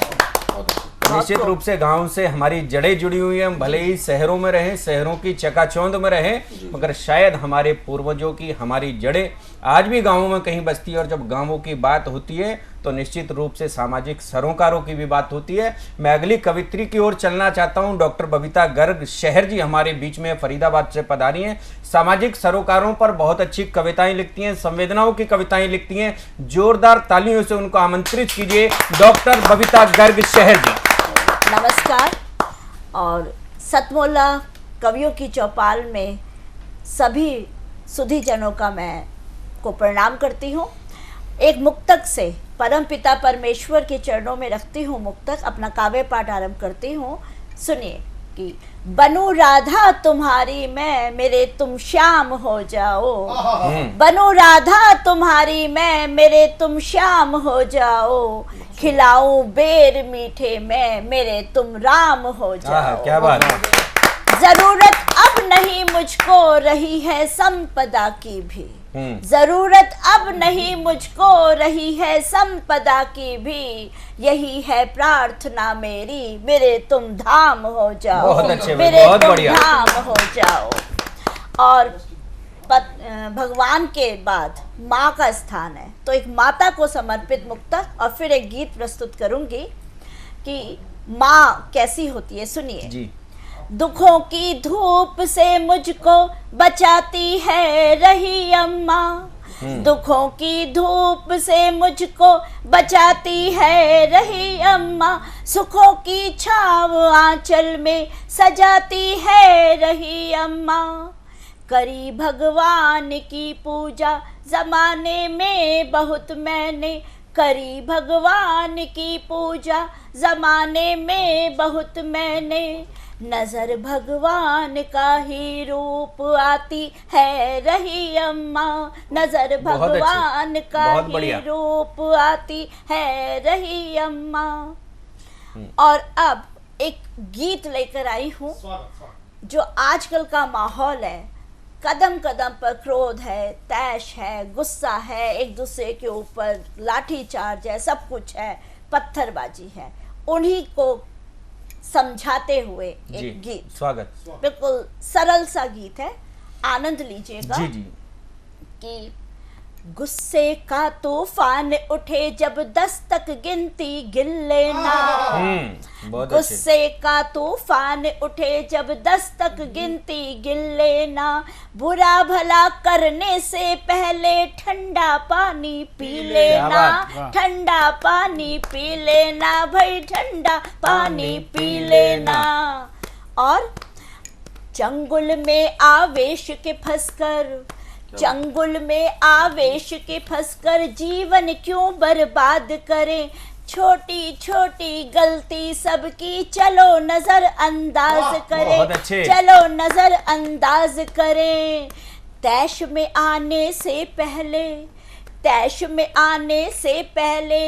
निश्चित रूप से गांव से हमारी जड़ें जुड़ी हुई हैं। हम भले ही शहरों में रहें, शहरों की चकाचौंध में रहें, मगर शायद हमारे पूर्वजों की हमारी जड़ें आज भी गांवों में कहीं बसती है। और जब गांवों की बात होती है तो निश्चित रूप से सामाजिक सरोकारों की भी बात होती है। मैं अगली कवित्री की ओर चलना चाहता हूं। डॉक्टर बबीता गर्ग शहर जी हमारे बीच में फरीदाबाद से पधारी हैं। सामाजिक सरोकारों पर बहुत अच्छी कविताएं लिखती हैं, संवेदनाओं की कविताएं लिखती हैं। जोरदार तालियों से उनको आमंत्रित कीजिए, डॉक्टर बबीता गर्ग शहर जी। नमस्कार। और सतमोला कवियों की चौपाल में सभी सुधीजनों का मैं को प्रणाम करती हूँ। एक मुक्तक से परमपिता परमेश्वर के चरणों में रखती हूँ मुक्तक, अपना काव्य पाठ आरंभ करती हूँ। सुनिए कि बनूं राधा तुम्हारी मैं, मेरे तुम श्याम हो जाओ। बनूं राधा तुम्हारी मैं, मेरे तुम श्याम हो जाओ। खिलाऊं बेर मीठे मैं, मेरे तुम राम हो जाओ। क्या बात है। जरूरत अब नहीं मुझको रही है संपदा की भी, जरूरत अब नहीं मुझको रही है संपदा की भी। यही है प्रार्थना मेरी, मेरे तुम धाम हो जाओ। बहुत अच्छे, मेरे बहुत तुम बढ़िया। धाम हो जाओ। और भगवान के बाद माँ का स्थान है, तो एक माता को समर्पित मुक्तक और फिर एक गीत प्रस्तुत करूंगी कि माँ कैसी होती है। सुनिए जी। दुखों की धूप से मुझको बचाती है रही अम्मा, दुखों की धूप से मुझको बचाती है रही अम्मा। सुखों की छाव आंचल में सजाती है रही अम्मा। करी भगवान की पूजा जमाने में बहुत मैंने, करी भगवान की पूजा जमाने में बहुत मैंने। नजर भगवान का ही रूप आती है रही अम्मा, नजर भगवान का ही रूप आती है रही अम्मा। और अब एक गीत लेकर आई हूँ जो आजकल का माहौल है। कदम कदम पर क्रोध है, तैश है, गुस्सा है, एक दूसरे के ऊपर लाठी चार्ज है, सब कुछ है, पत्थरबाजी है। उन्हीं को समझाते हुए एक गीत, स्वागत। बिल्कुल सरल सा गीत है, आनंद लीजिएगा। जी जी। कि गुस्से का तूफान उठे जब 10 तक गिनती गिन लेना। बहुत अच्छे। गुस्से का तूफान उठे जब 10 तक गिनती गिन लेना। बुरा भला करने से पहले ठंडा पानी पी लेना। ठंडा पानी पी लेना भाई, ठंडा पानी पी लेना। और चंगुल में आवेश के फंसकर, चंगुल में आवेश के फंसकर जीवन क्यों बर्बाद करें। छोटी छोटी गलती सबकी चलो नजर अंदाज करें। चलो नजर अंदाज करें। तैश में आने से पहले, तैश में आने से पहले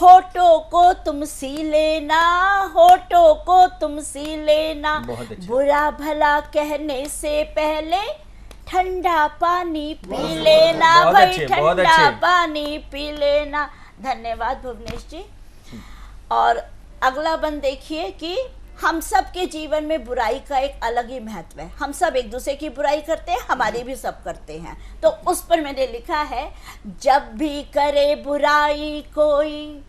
होठों को तुम सी लेना। होठों को तुम सी लेना। बुरा भला कहने से पहले ठंडा पानी पी लेना भाई, ठंडा पानी पी लेना। धन्यवाद भुवनेश जी। और अगला बंद देखिए कि हम सब के जीवन में बुराई का एक अलग ही महत्व है। हम सब एक दूसरे की बुराई करते हैं, हमारी भी सब करते हैं। तो उस पर मैंने लिखा है, जब भी करे बुराई कोई,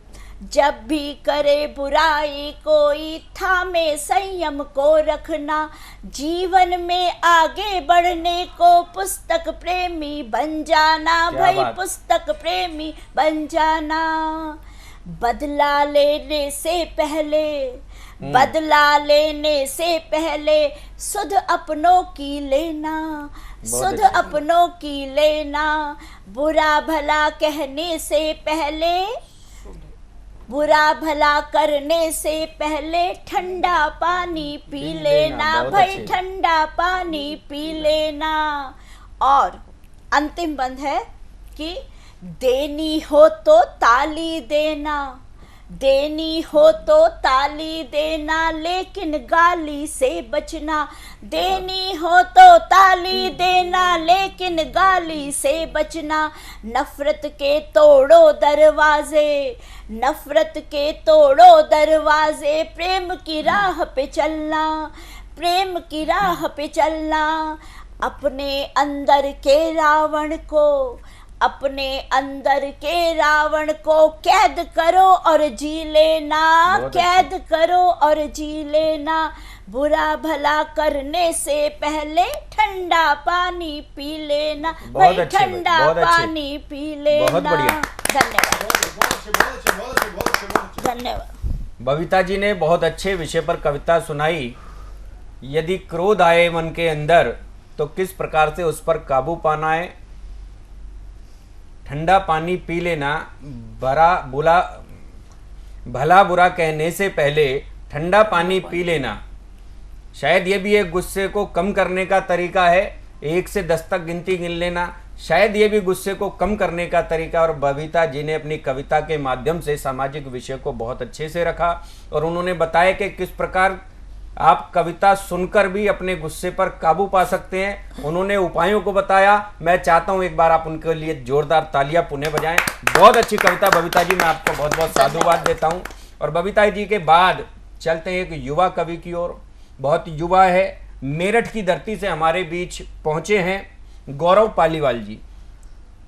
जब भी करे बुराई कोई, थामे संयम को रखना। जीवन में आगे बढ़ने को पुस्तक प्रेमी बन जाना भाई, पुस्तक प्रेमी बन जाना। बदला लेने से पहले, बदला लेने से पहले सुध अपनों की लेना। सुध अपनों की लेना। बुरा भला कहने से पहले, बुरा भला करने से पहले ठंडा पानी पी लेना भाई, ठंडा पानी पी लेना। और अंतिम बंद है कि देनी हो तो ताली देना, देनी हो तो ताली देना, लेकिन गाली से बचना। देनी हो तो ताली देना, लेकिन गाली से बचना। नफरत के तोड़ो दरवाजे, नफरत के तोड़ो दरवाजे, प्रेम की राह पे चलना, प्रेम की राह पे चलना। अपने अंदर के रावण को, अपने अंदर के रावण को कैद करो और जी लेना। कैद करो और जी लेना। बुरा भला करने से पहले ठंडा पानी पी लेना भाई, ठंडा पानी पी लेना। धन्यवाद, धन्यवाद। बबीता जी ने बहुत अच्छे विषय पर कविता सुनाई। यदि क्रोध आए मन के अंदर तो किस प्रकार से उस पर काबू पाना है। ठंडा पानी पी लेना, भला बुरा कहने से पहले ठंडा पानी पी लेना। शायद ये भी एक गुस्से को कम करने का तरीका है। 1 से 10 तक गिनती गिन लेना, शायद ये भी गुस्से को कम करने का तरीका। और बबीता जी ने अपनी कविता के माध्यम से सामाजिक विषय को बहुत अच्छे से रखा और उन्होंने बताया कि किस प्रकार आप कविता सुनकर भी अपने गुस्से पर काबू पा सकते हैं। उन्होंने उपायों को बताया। मैं चाहता हूं एक बार आप उनके लिए जोरदार तालियां पुनः बजाएं। बहुत अच्छी कविता बबीता जी, मैं आपको बहुत बहुत साधुवाद देता हूं। और बबीता जी के बाद चलते हैं एक युवा कवि की ओर। बहुत युवा है, मेरठ की धरती से हमारे बीच पहुंचे हैं गौरव पालीवाल जी।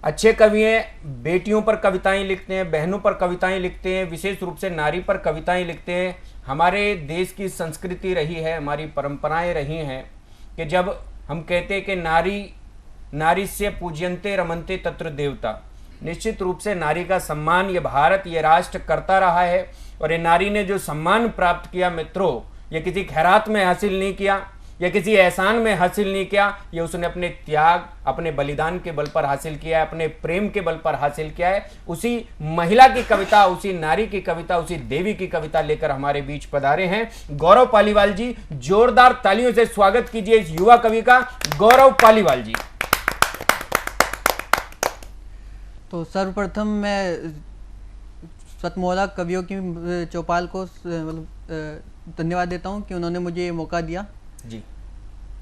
अच्छे कवि हैं, बेटियों पर कविताएं लिखते हैं, बहनों पर कविताएं लिखते हैं, विशेष रूप से नारी पर कविताएं लिखते हैं। हमारे देश की संस्कृति रही है, हमारी परंपराएं रही हैं कि जब हम कहते हैं कि नारी से पूज्यन्ते रमन्ते तत्र देवता, निश्चित रूप से नारी का सम्मान ये भारत, ये राष्ट्र करता रहा है। और ये नारी ने जो सम्मान प्राप्त किया मित्रों, ये किसी खैरात में हासिल नहीं किया, या किसी एहसान में हासिल नहीं किया, ये उसने अपने त्याग, अपने बलिदान के बल पर हासिल किया है, अपने प्रेम के बल पर हासिल किया है। उसी महिला की कविता, उसी नारी की कविता, उसी देवी की कविता लेकर हमारे बीच पधारे हैं गौरव पालीवाल जी। जोरदार तालियों से स्वागत कीजिए इस युवा कवि का, गौरव पालीवाल जी। तो सर्वप्रथम मैं सतमोला कवियों की चौपाल को धन्यवाद देता हूं कि उन्होंने मुझे ये मौका दिया जी।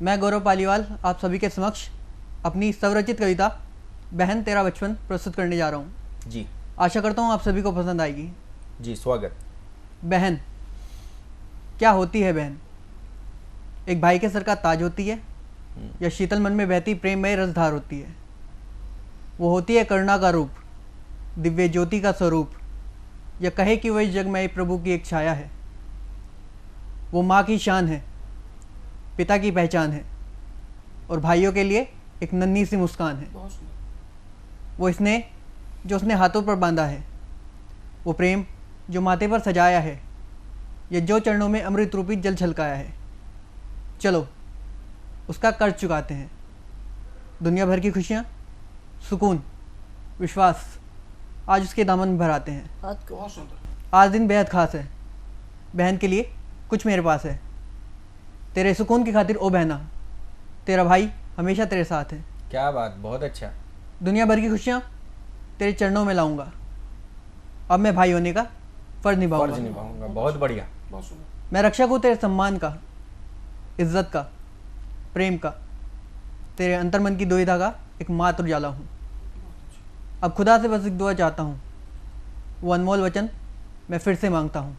मैं गौरव पालीवाल आप सभी के समक्ष अपनी स्वरचित कविता बहन तेरा बचपन प्रस्तुत करने जा रहा हूँ जी। आशा करता हूँ आप सभी को पसंद आएगी जी। स्वागत। बहन, क्या होती है बहन? एक भाई के सर का ताज होती है या शीतल मन में बहती प्रेममय रसधार होती है? वो होती है करुणा का रूप, दिव्य ज्योति का स्वरूप, या कहे कि वही जग में प्रभु की एक छाया है। वो माँ की शान है, पिता की पहचान है, और भाइयों के लिए एक नन्ही सी मुस्कान है। वो स्नेह जो उसने हाथों पर बांधा है, वो प्रेम जो माथे पर सजाया है, या जो चरणों में अमृत रूपी जल छलकाया है। चलो उसका कर्ज चुकाते हैं। दुनिया भर की खुशियाँ, सुकून, विश्वास आज उसके दामन में भराते हैं। आज दिन बेहद खास है। बहन के लिए कुछ मेरे पास है। तेरे सुकून की खातिर ओ बहना, तेरा भाई हमेशा तेरे साथ है। क्या बात, बहुत अच्छा। दुनिया भर की खुशियाँ तेरे चरणों में लाऊंगा। अब मैं भाई होने का फर्ज निभाऊंगा। बहुत बढ़िया। मैं रक्षक हूँ तेरे सम्मान का, इज्जत का, प्रेम का। तेरे अंतर्मन की दुविधा का एक मात्र उजाला हूँ। अब खुदा से बस एक दुआ चाहता हूँ, वो अनमोल वचन मैं फिर से मांगता हूँ।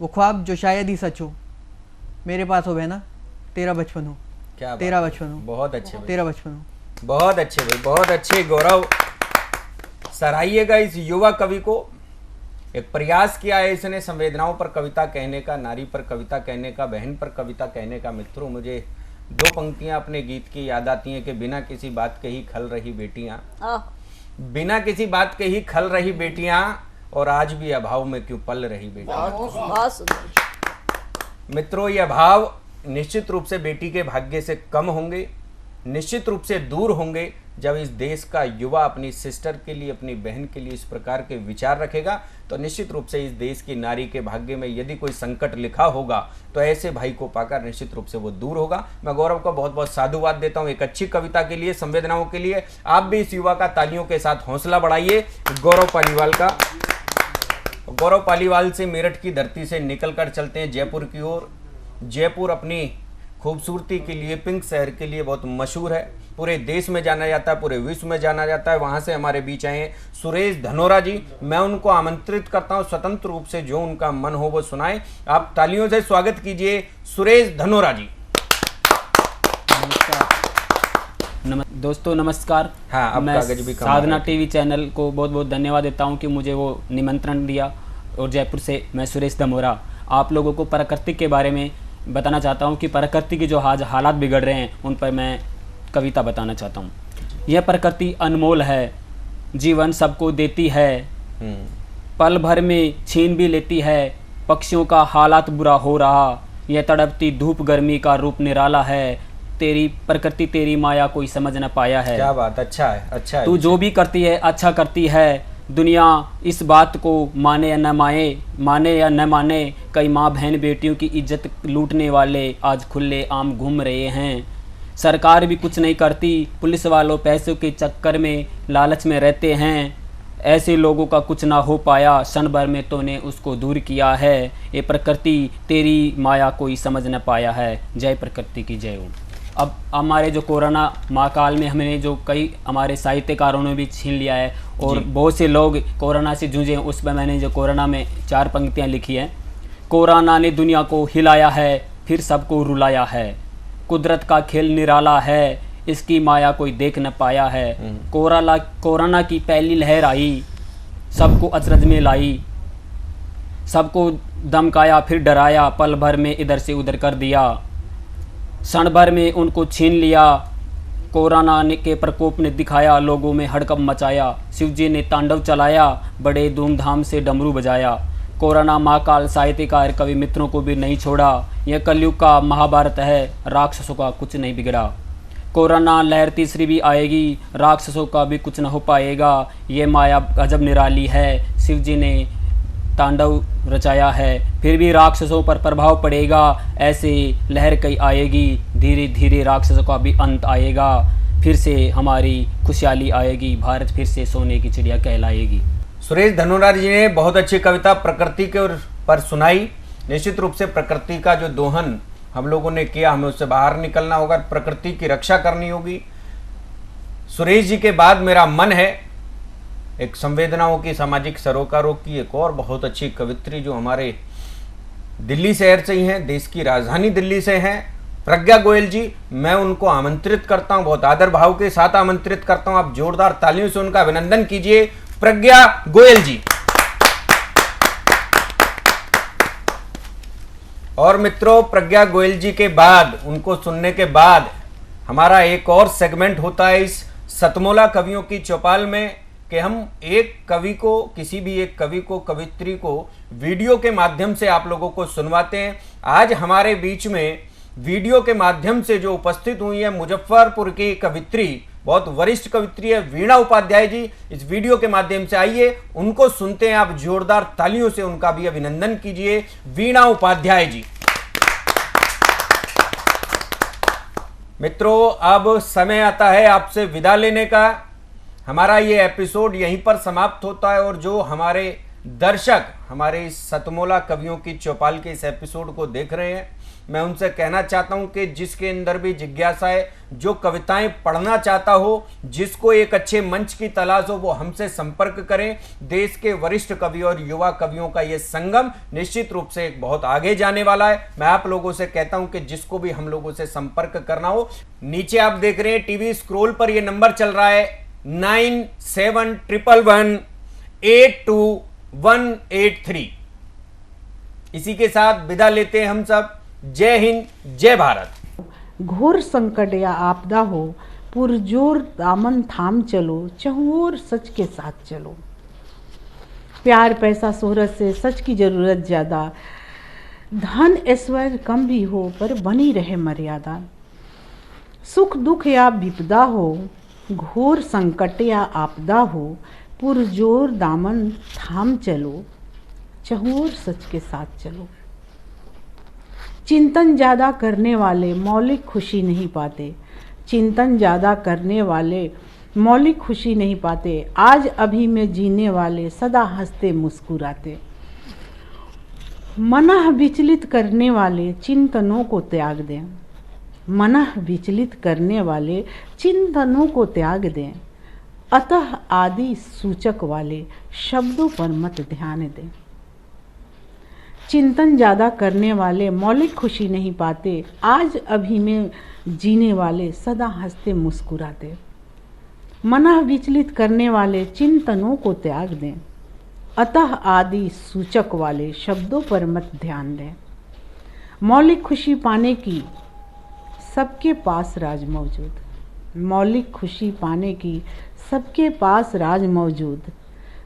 वो ख्वाब जो शायद ही सच हो, मेरे पास हो बहना, तेरा बचपन हो। क्या तेरा बचपन हो। बहुत अच्छे भाई। तेरा बचपन हो। बहुत अच्छे भाई, बहुत अच्छे। गौरव, सराहिएगा इस युवा कवि को। एक प्रयास किया है इसने संवेदनाओं पर कविता कहने का, नारी पर कविता कहने का, बहन पर कविता कहने का। मित्रों, मुझे दो पंक्तियां अपने गीत की याद आती हैं कि बिना किसी बात के ही खल रही बेटियां, बिना किसी बात के ही खल रही बेटियां, और आज भी अभाव में क्यों पल रही बेटियां। मित्रों, ये अभाव निश्चित रूप से बेटी के भाग्य से कम होंगे, निश्चित रूप से दूर होंगे जब इस देश का युवा अपनी सिस्टर के लिए, अपनी बहन के लिए इस प्रकार के विचार रखेगा। तो निश्चित रूप से इस देश की नारी के भाग्य में यदि कोई संकट लिखा होगा तो ऐसे भाई को पाकर निश्चित रूप से वो दूर होगा। मैं गौरव को बहुत बहुत साधुवाद देता हूँ एक अच्छी कविता के लिए, संवेदनाओं के लिए। आप भी इस युवा का तालियों के साथ हौसला बढ़ाइए। गौरव पालीवाल का। गौरव पालीवाल से मेरठ की धरती से निकलकर चलते हैं जयपुर की ओर। जयपुर अपनी खूबसूरती के लिए, पिंक शहर के लिए बहुत मशहूर है। पूरे देश में जाना जाता है, पूरे विश्व में जाना जाता है। वहाँ से हमारे बीच आए हैं सुरेश धनोरा जी। मैं उनको आमंत्रित करता हूँ स्वतंत्र रूप से जो उनका मन हो वो सुनाए। आप तालियों से स्वागत कीजिए सुरेश धनोरा जी। दोस्तों नमस्कार। हाँ, अब मैं कागज भी साधना टीवी चैनल को बहुत बहुत धन्यवाद देता हूँ कि मुझे वो निमंत्रण दिया। और जयपुर से मैं सुरेश धनोरा आप लोगों को प्रकृति के बारे में बताना चाहता हूँ कि प्रकृति के जो आज हालात बिगड़ रहे हैं उन पर मैं कविता बताना चाहता हूँ। यह प्रकृति अनमोल है, जीवन सबको देती है, पल भर में छीन भी लेती है। पक्षियों का हालात बुरा हो रहा, यह तड़पती धूप गर्मी का रूप निराला है। तेरी प्रकृति तेरी माया कोई समझ न पाया है। क्या बात, अच्छा है, अच्छा है। तू जो भी करती है अच्छा करती है। दुनिया इस बात को माने या न माने, कई माँ बहन बेटियों की इज्जत लूटने वाले आज खुले आम घूम रहे हैं। सरकार भी कुछ नहीं करती, पुलिस वालों पैसों के चक्कर में लालच में रहते हैं। ऐसे लोगों का कुछ ना हो पाया, क्षण भर में तूने उसको दूर किया है। ये प्रकृति तेरी माया कोई समझ न पाया है। जय प्रकृति की जय हो। अब हमारे जो कोरोना महाकाल में हमने जो कई हमारे साहित्यकारों ने भी छीन लिया है और बहुत से लोग कोरोना से जूझे, उस पर मैंने जो कोरोना में 4 पंक्तियां लिखी हैं। कोरोना ने दुनिया को हिलाया है, फिर सबको रुलाया है। कुदरत का खेल निराला है, इसकी माया कोई देख न पाया है। कोरोना की पहली लहर आई, सबको अचरज में लाई। सबको धमकाया फिर डराया, पल भर में इधर से उधर कर दिया। क्षण भर में उनको छीन लिया। कोरोना के प्रकोप ने दिखाया, लोगों में हड़कंप मचाया। शिवजी ने तांडव चलाया, बड़े धूमधाम से डमरू बजाया। कोरोना महाकाल साहित्यकार कवि मित्रों को भी नहीं छोड़ा। यह कलयुग का महाभारत है, राक्षसों का कुछ नहीं बिगड़ा। कोरोना लहर तीसरी भी आएगी, राक्षसों का भी कुछ न हो पाएगा। ये माया गजब निराली है, शिवजी ने तांडव रचाया है, फिर भी राक्षसों पर प्रभाव पड़ेगा। ऐसे लहर कई आएगी, धीरे धीरे राक्षसों का भी अंत आएगा। फिर से हमारी खुशहाली आएगी, भारत फिर से सोने की चिड़िया कहलाएगी। सुरेश धनोरा जी ने बहुत अच्छी कविता प्रकृति के पर सुनाई। निश्चित रूप से प्रकृति का जो दोहन हम लोगों ने किया, हमें उससे बाहर निकलना होगा, प्रकृति की रक्षा करनी होगी। सुरेश जी के बाद मेरा मन है एक संवेदनाओं की, सामाजिक सरोकारों की एक और बहुत अच्छी कवित्री जो हमारे दिल्ली शहर से ही हैं, देश की राजधानी दिल्ली से हैं, प्रज्ञा गोयल जी, मैं उनको आमंत्रित करता हूं, बहुत आदर भाव के साथ आमंत्रित करता हूं। आप जोरदार तालियों से उनका अभिनंदन कीजिए। प्रज्ञा गोयल जी। और मित्रों, प्रज्ञा गोयल जी के बाद, उनको सुनने के बाद हमारा एक और सेगमेंट होता है इस सतमोला कवियों की चौपाल में कि हम एक कवि को, किसी भी एक कवि को, कवित्री को वीडियो के माध्यम से आप लोगों को सुनवाते हैं। आज हमारे बीच में वीडियो के माध्यम से जो उपस्थित हुई है मुजफ्फरपुर की कवित्री, बहुत वरिष्ठ कवित्री है, वीणा उपाध्याय जी। इस वीडियो के माध्यम से आइए उनको सुनते हैं। आप जोरदार तालियों से उनका भी अभिनंदन कीजिए। वीणा उपाध्याय जी। मित्रों, अब समय आता है आपसे विदा लेने का। हमारा ये एपिसोड यहीं पर समाप्त होता है और जो हमारे दर्शक हमारे इस सतमोला कवियों की चौपाल के इस एपिसोड को देख रहे हैं, मैं उनसे कहना चाहता हूं कि जिसके अंदर भी जिज्ञासा है, जो कविताएं पढ़ना चाहता हो, जिसको एक अच्छे मंच की तलाश हो, वो हमसे संपर्क करें। देश के वरिष्ठ कवि और युवा कवियों का ये संगम निश्चित रूप से एक बहुत आगे जाने वाला है। मैं आप लोगों से कहता हूं कि जिसको भी हम लोगों से संपर्क करना हो, नीचे आप देख रहे हैं टीवी स्क्रोल पर ये नंबर चल रहा है 9711182183। इसी के साथ विदा लेते हैं हम सब। जय हिंद, जय भारत। घोर संकट या आपदा हो, पुरजोर दामन थाम चलो, चहुओर सच के साथ चलो। प्यार पैसा शोहरत से सच की जरूरत ज्यादा, धन ऐश्वर्य कम भी हो पर बनी रहे मर्यादा। सुख दुख या विपदा हो, घोर संकट या आपदा हो, पुरजोर दामन थाम चलो, चहुओर सच के साथ चलो। चिंतन ज्यादा करने वाले मौलिक खुशी नहीं पाते, चिंतन ज्यादा करने वाले मौलिक खुशी नहीं पाते। आज अभी में जीने वाले सदा हंसते मुस्कुराते। मनः विचलित करने वाले चिंतनों को त्याग दें, मनः विचलित करने वाले चिंतनों को त्याग दें। अतः आदि सूचक वाले शब्दों पर मत ध्यान दें। चिंतन ज्यादा करने वाले मौलिक खुशी नहीं पाते, आज अभी में जीने वाले सदा हंसते मुस्कुराते। मनः विचलित करने वाले चिंतनों को त्याग दें। अतः आदि सूचक वाले शब्दों पर मत ध्यान दें। मौलिक खुशी पाने की सबके पास राज मौजूद, मौलिक खुशी पाने की सबके पास राज मौजूद।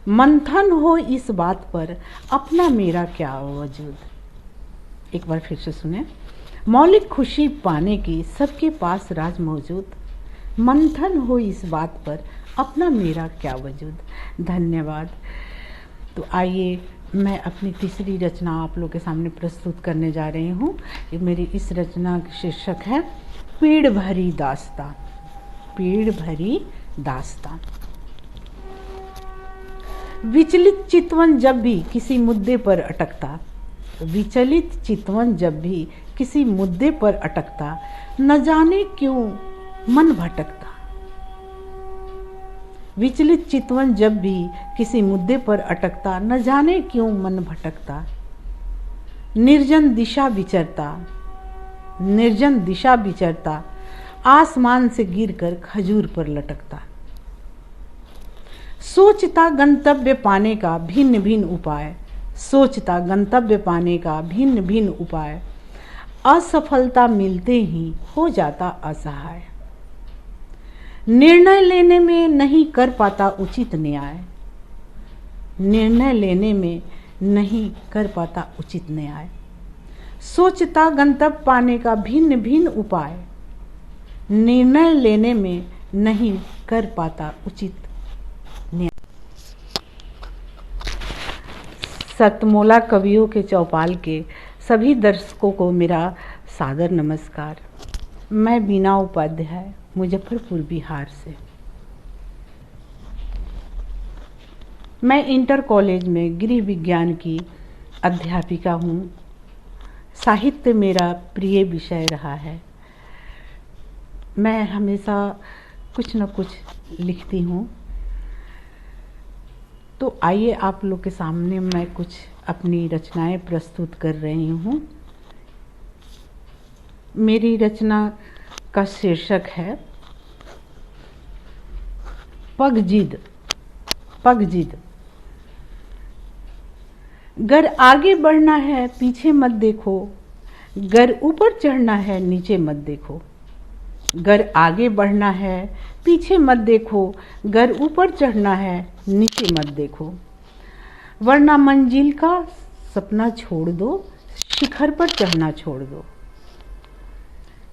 मंथन हो इस बात पर अपना मेरा क्या वजूद। एक बार फिर से सुने। मौलिक खुशी पाने की सबके पास राज मौजूद, मंथन हो इस बात पर अपना मेरा क्या वजूद। धन्यवाद। तो आइए मैं अपनी तीसरी रचना आप लोग के सामने प्रस्तुत करने जा रही हूँ। मेरी इस रचना का शीर्षक है पीड़ भरी दास्तां। पीड़ भरी दास्तां। विचलित चितवन जब भी किसी मुद्दे पर अटकता, विचलित चितवन जब भी किसी मुद्दे पर अटकता, न जाने क्यों मन भटकता। विचलित चितवन जब भी किसी मुद्दे पर अटकता, न जाने क्यों मन भटकता। निर्जन दिशा विचरता, निर्जन दिशा विचरता, आसमान से गिरकर खजूर पर लटकता। सोचता गंतव्य पाने का भिन्न भिन्न उपाय, सोचता गंतव्य पाने का भिन्न भिन्न उपाय। असफलता मिलते ही हो जाता असहाय। निर्णय लेने में नहीं कर पाता उचित न्याय, निर्णय लेने में नहीं कर पाता उचित न्याय। सोचता गंतव्य पाने का भिन्न भिन्न उपाय, निर्णय लेने में नहीं कर पाता उचित न्याय। सतमोला कवियों के चौपाल के सभी दर्शकों को मेरा सादर नमस्कार। मैं वीणा उपाध्याय, मुजफ्फरपुर बिहार से। मैं इंटर कॉलेज में गृह विज्ञान की अध्यापिका हूँ। साहित्य मेरा प्रिय विषय रहा है। मैं हमेशा कुछ न कुछ लिखती हूँ। तो आइए आप लोग के सामने मैं कुछ अपनी रचनाएं प्रस्तुत कर रही हूँ। मेरी रचना का शीर्षक है पगजिद। पगजिद। गर आगे बढ़ना है पीछे मत देखो, गर ऊपर चढ़ना है नीचे मत देखो। गर आगे बढ़ना है पीछे मत देखो, गर ऊपर चढ़ना है नीचे मत देखो। वरना मंजिल का सपना छोड़ दो, शिखर पर चढ़ना छोड़ दो।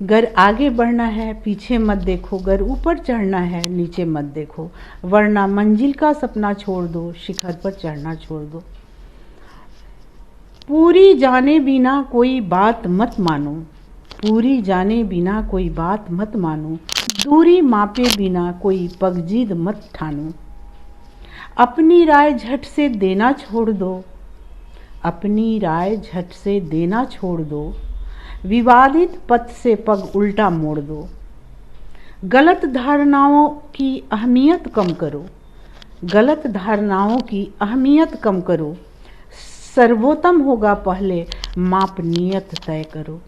गर आगे बढ़ना है पीछे मत देखो, गर ऊपर चढ़ना है नीचे मत देखो। वरना मंजिल का सपना छोड़ दो, शिखर पर चढ़ना छोड़ दो। पूरी जाने बिना कोई बात मत मानो, पूरी जाने बिना कोई बात मत मानो। दूरी मापे बिना कोई पगजिद मत ठानो। अपनी राय झट से देना छोड़ दो, अपनी राय झट से देना छोड़ दो। विवादित पथ से पग उल्टा मोड़ दो। गलत धारणाओं की अहमियत कम करो, गलत धारणाओं की अहमियत कम करो। सर्वोत्तम होगा पहले माप नियत तय करो।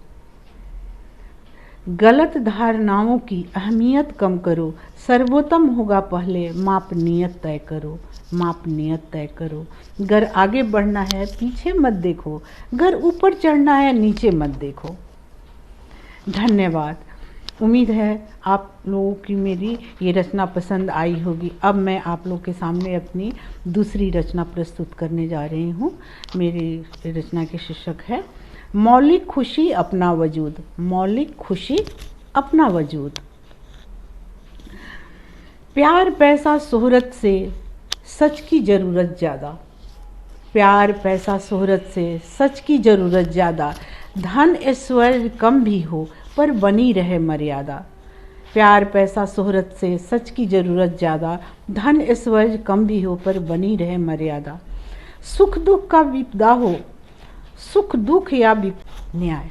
गलत धारणाओं की अहमियत कम करो। सर्वोत्तम होगा पहले माप नियत तय करो, माप नियत तय करो। गर आगे बढ़ना है पीछे मत देखो, गर ऊपर चढ़ना है नीचे मत देखो। धन्यवाद। उम्मीद है आप लोगों की मेरी ये रचना पसंद आई होगी। अब मैं आप लोग के सामने अपनी दूसरी रचना प्रस्तुत करने जा रही हूँ। मेरी रचना के शीर्षक है मौलिक खुशी अपना वजूद। मौलिक खुशी अपना वजूद। प्यार पैसा शोहरत से सच की ज़रूरत ज़्यादा, प्यार पैसा शोहरत से सच की ज़रूरत ज़्यादा। धन ऐश्वर्य कम भी हो पर बनी रहे मर्यादा। प्यार पैसा शोहरत से सच की ज़रूरत ज़्यादा। धन ऐश्वर्य कम भी हो पर बनी रहे मर्यादा। सुख दुख का विपदा हो, सुख दुख या न्याय।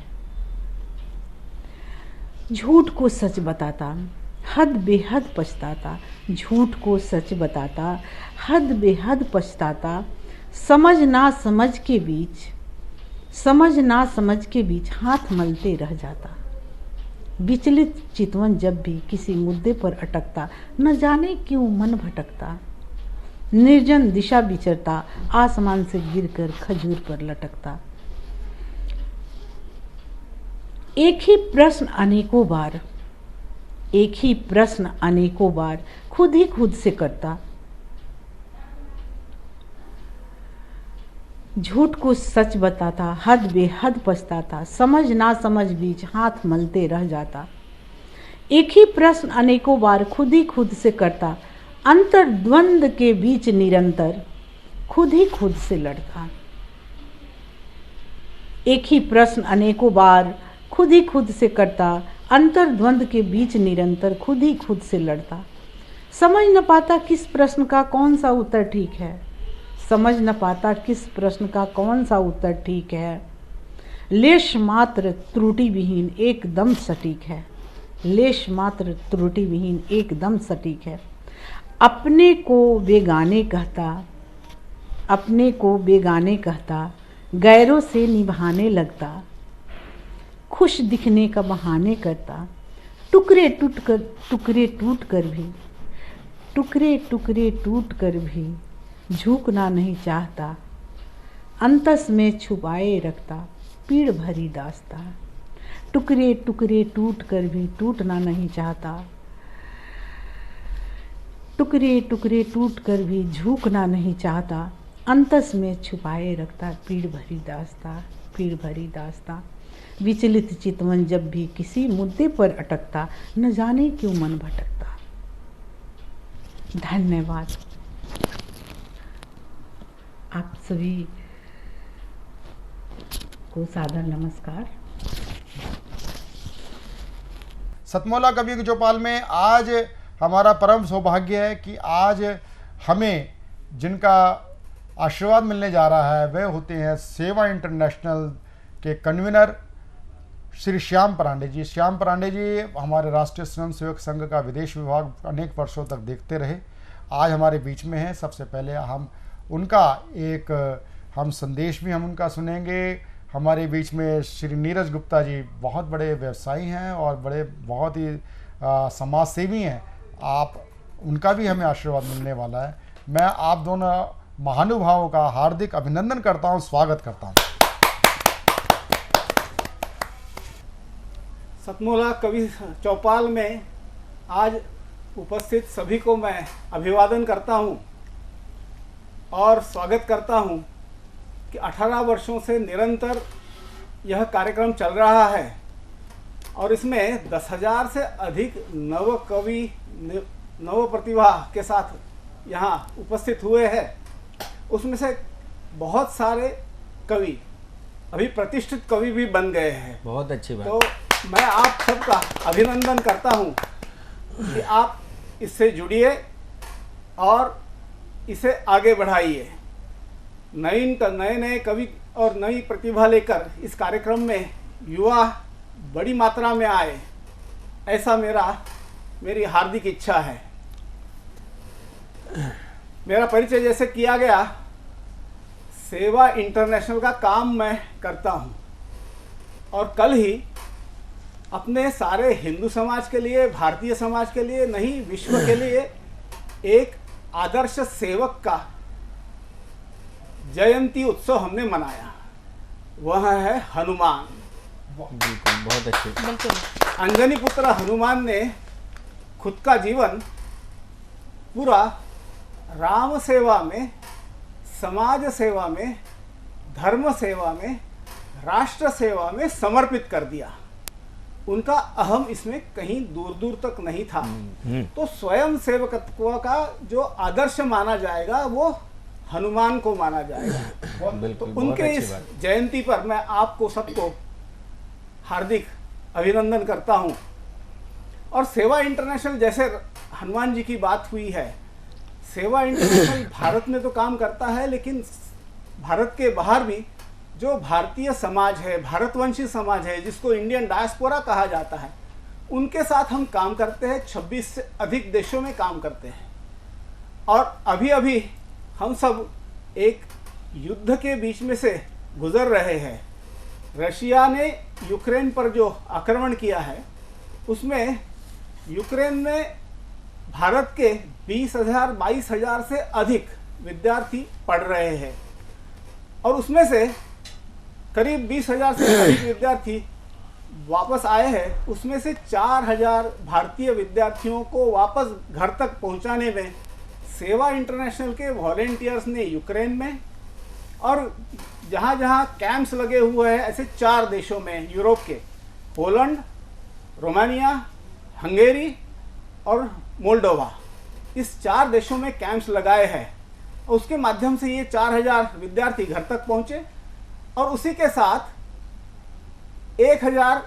झूठ को सच बताता हद बेहद पछताता, झूठ को सच बताता हद बेहद पछताता। समझ ना समझ के बीच, समझ ना समझ के बीच हाथ मलते रह जाता। विचलित चितवन जब भी किसी मुद्दे पर अटकता, न जाने क्यों मन भटकता। निर्जन दिशा विचरता, आसमान से गिरकर खजूर पर लटकता। एक ही प्रश्न अनेकों बार, एक ही प्रश्न अनेकों बार खुद ही खुद से करता। झूठ को सच बताता हद बेहद पछताता। समझ ना समझ बीच हाथ मलते रह जाता। एक ही प्रश्न अनेकों बार खुद ही खुद से करता। अंतर्द्वंद के बीच निरंतर खुद ही खुद से लड़ता। एक ही प्रश्न अनेकों बार खुद ही खुद से करता। अंतर्द्वंद के बीच निरंतर खुद ही खुद से लड़ता। समझ न पाता किस प्रश्न का कौन सा उत्तर ठीक है, समझ न पाता किस प्रश्न का कौन सा उत्तर ठीक है। लेश मात्र त्रुटि विहीन एकदम सटीक है, लेश मात्र त्रुटि विहीन एकदम सटीक है। अपने को बेगाने कहता, अपने को बेगाने कहता, गैरों से निभाने लगता। खुश दिखने का बहाने करता। टुकड़े टूट कर भी, टुकड़े टुकड़े टूट कर भी झुकना नहीं चाहता। अंतस में छुपाए रखता पीड़ भरी दास्ता। टुकड़े टुकड़े टूट कर भी टूटना नहीं चाहता। टुकड़े टुकड़े टूट कर भी झुकना नहीं चाहता। अंतस में छुपाए रखता पीड़ भरी दास्ता, पीड़ भरी दास्ता। विचलित चितवन जब भी किसी मुद्दे पर अटकता, न जाने क्यों मन भटकता। धन्यवाद। आप सभी को सादर नमस्कार। सतमोला कवियों की चौपाल में आज हमारा परम सौभाग्य है कि आज हमें जिनका आशीर्वाद मिलने जा रहा है वह होते हैं सेवा इंटरनेशनल के कन्वीनर श्री श्याम परांडे जी। श्याम परांडे जी हमारे राष्ट्रीय स्वयंसेवक संघ का विदेश विभाग अनेक वर्षों तक देखते रहे, आज हमारे बीच में हैं। सबसे पहले हम उनका एक संदेश भी हम उनका सुनेंगे, हमारे बीच में श्री नीरज गुप्ता जी बहुत बड़े व्यवसायी हैं और बहुत ही समाज सेवी हैं। आप उनका भी हमें आशीर्वाद मिलने वाला है। मैं आप दोनों महानुभावों का हार्दिक अभिनंदन करता हूं, स्वागत करता हूं। सतमोला कवि चौपाल में आज उपस्थित सभी को मैं अभिवादन करता हूं और स्वागत करता हूं कि 18 वर्षों से निरंतर यह कार्यक्रम चल रहा है और इसमें 10,000 से अधिक नव कवि नव प्रतिभा के साथ यहाँ उपस्थित हुए हैं। उसमें से बहुत सारे कवि अभी प्रतिष्ठित कवि भी बन गए हैं। बहुत अच्छी बात। तो मैं आप सबका अभिनंदन करता हूँ कि आप इससे जुड़िए और इसे आगे बढ़ाइए। नए नए कवि और नई प्रतिभा लेकर इस कार्यक्रम में युवा बड़ी मात्रा में आए, ऐसा मेरी हार्दिक इच्छा है। मेरा परिचय जैसे किया गया, सेवा इंटरनेशनल का काम मैं करता हूँ और कल ही अपने सारे हिंदू समाज के लिए, भारतीय समाज के लिए नहीं, विश्व के लिए एक आदर्श सेवक का जयंती उत्सव हमने मनाया। वह है हनुमान। बिल्कुल, बहुत अच्छे। बिल्कुल। अंजनी पुत्र हनुमान ने खुद का जीवन पूरा राम सेवा में, समाज सेवा में, धर्म सेवा में, राष्ट्र सेवा में समर्पित कर दिया। उनका अहम इसमें कहीं दूर दूर तक नहीं था। तो स्वयं सेवकत्व का जो आदर्श माना जाएगा वो हनुमान को माना जाएगा। तो उनके इस जयंती पर मैं आपको सबको हार्दिक अभिनंदन करता हूं। और सेवा इंटरनेशनल, जैसे हनुमान जी की बात हुई है, सेवा इंटरनेशनल भारत में तो काम करता है, लेकिन भारत के बाहर भी जो भारतीय समाज है, भारतवंशी समाज है, जिसको इंडियन डायस्पोरा कहा जाता है, उनके साथ हम काम करते हैं। 26 से अधिक देशों में काम करते हैं। और अभी अभी हम सब एक युद्ध के बीच में से गुजर रहे हैं। रशिया ने यूक्रेन पर जो आक्रमण किया है, उसमें यूक्रेन में भारत के 20,000 22,000 से अधिक विद्यार्थी पढ़ रहे हैं और उसमें से करीब 20,000 से अधिक विद्यार्थी वापस आए हैं। उसमें से 4,000 भारतीय विद्यार्थियों को वापस घर तक पहुंचाने में सेवा इंटरनेशनल के वॉलेंटियर्स ने यूक्रेन में और जहां जहां कैंप्स लगे हुए हैं, ऐसे 4 देशों में, यूरोप के, पोलैंड, रोमानिया, हंगेरी और मोल्डोवा, इस 4 देशों में कैंप्स लगाए हैं। और उसके माध्यम से ये 4,000 विद्यार्थी घर तक पहुंचे और उसी के साथ 1,000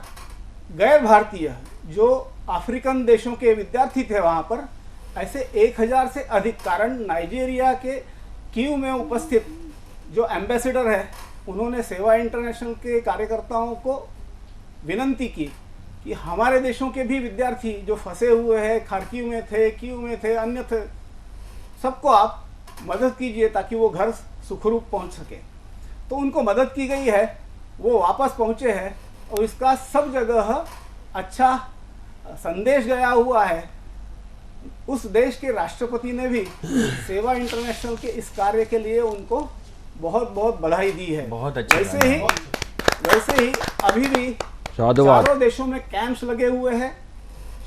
गैर भारतीय जो अफ्रीकन देशों के विद्यार्थी थे वहाँ पर, ऐसे 1,000 से अधिक। कारण नाइजीरिया के कीव में उपस्थित जो एम्बेसडर है, उन्होंने सेवा इंटरनेशनल के कार्यकर्ताओं को विनंती की कि हमारे देशों के भी विद्यार्थी जो फंसे हुए हैं, खार्किव में थे, कीव में थे, अन्य थे, सबको आप मदद कीजिए ताकि वो घर सुखरूप पहुंच सके। तो उनको मदद की गई है, वो वापस पहुंचे हैं और इसका सब जगह अच्छा संदेश गया हुआ है। उस देश के राष्ट्रपति ने भी सेवा इंटरनेशनल के इस कार्य के लिए उनको बहुत बहुत बधाई दी है। बहुत अच्छा। वैसे ही अभी भी चारों देशों में कैंप्स लगे हुए हैं,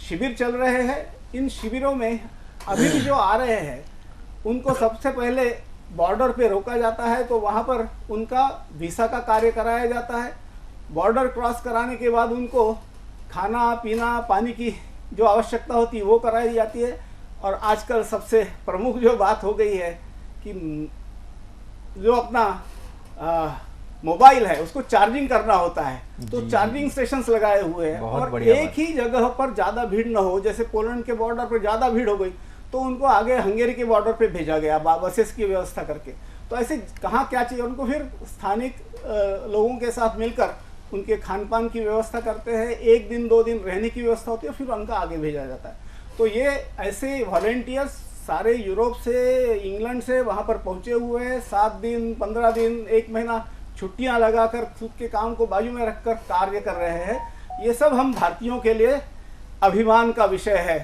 शिविर चल रहे हैं। इन शिविरों में अभी भी जो आ रहे हैं उनको सबसे पहले बॉर्डर पे रोका जाता है, तो वहाँ पर उनका वीसा का कार्य कराया जाता है। बॉर्डर क्रॉस कराने के बाद उनको खाना पीना, पानी की जो आवश्यकता होती है वो कराई जाती है। और आजकल सबसे प्रमुख जो बात हो गई है कि जो अपना मोबाइल है उसको चार्जिंग करना होता है, तो चार्जिंग स्टेशंस लगाए हुए हैं। और एक ही जगह पर ज़्यादा भीड़ न हो, जैसे पोलैंड के बॉर्डर पर ज़्यादा भीड़ हो गई तो उनको आगे हंगेरी के बॉर्डर पे भेजा गया बसेस की व्यवस्था करके। तो ऐसे कहाँ क्या चाहिए उनको, फिर स्थानिक लोगों के साथ मिलकर उनके खान पान की व्यवस्था करते हैं। 1 दिन 2 दिन रहने की व्यवस्था होती है, फिर उनका आगे भेजा जाता है। तो ये ऐसे वॉलेंटियर्स सारे यूरोप से, इंग्लैंड से वहाँ पर पहुँचे हुए हैं। 7 दिन, 15 दिन, 1 महीना छुट्टियां लगाकर खुद के काम को बाजू में रखकर कार्य कर रहे हैं, ये सब हम भारतीयों के लिए अभिमान का विषय है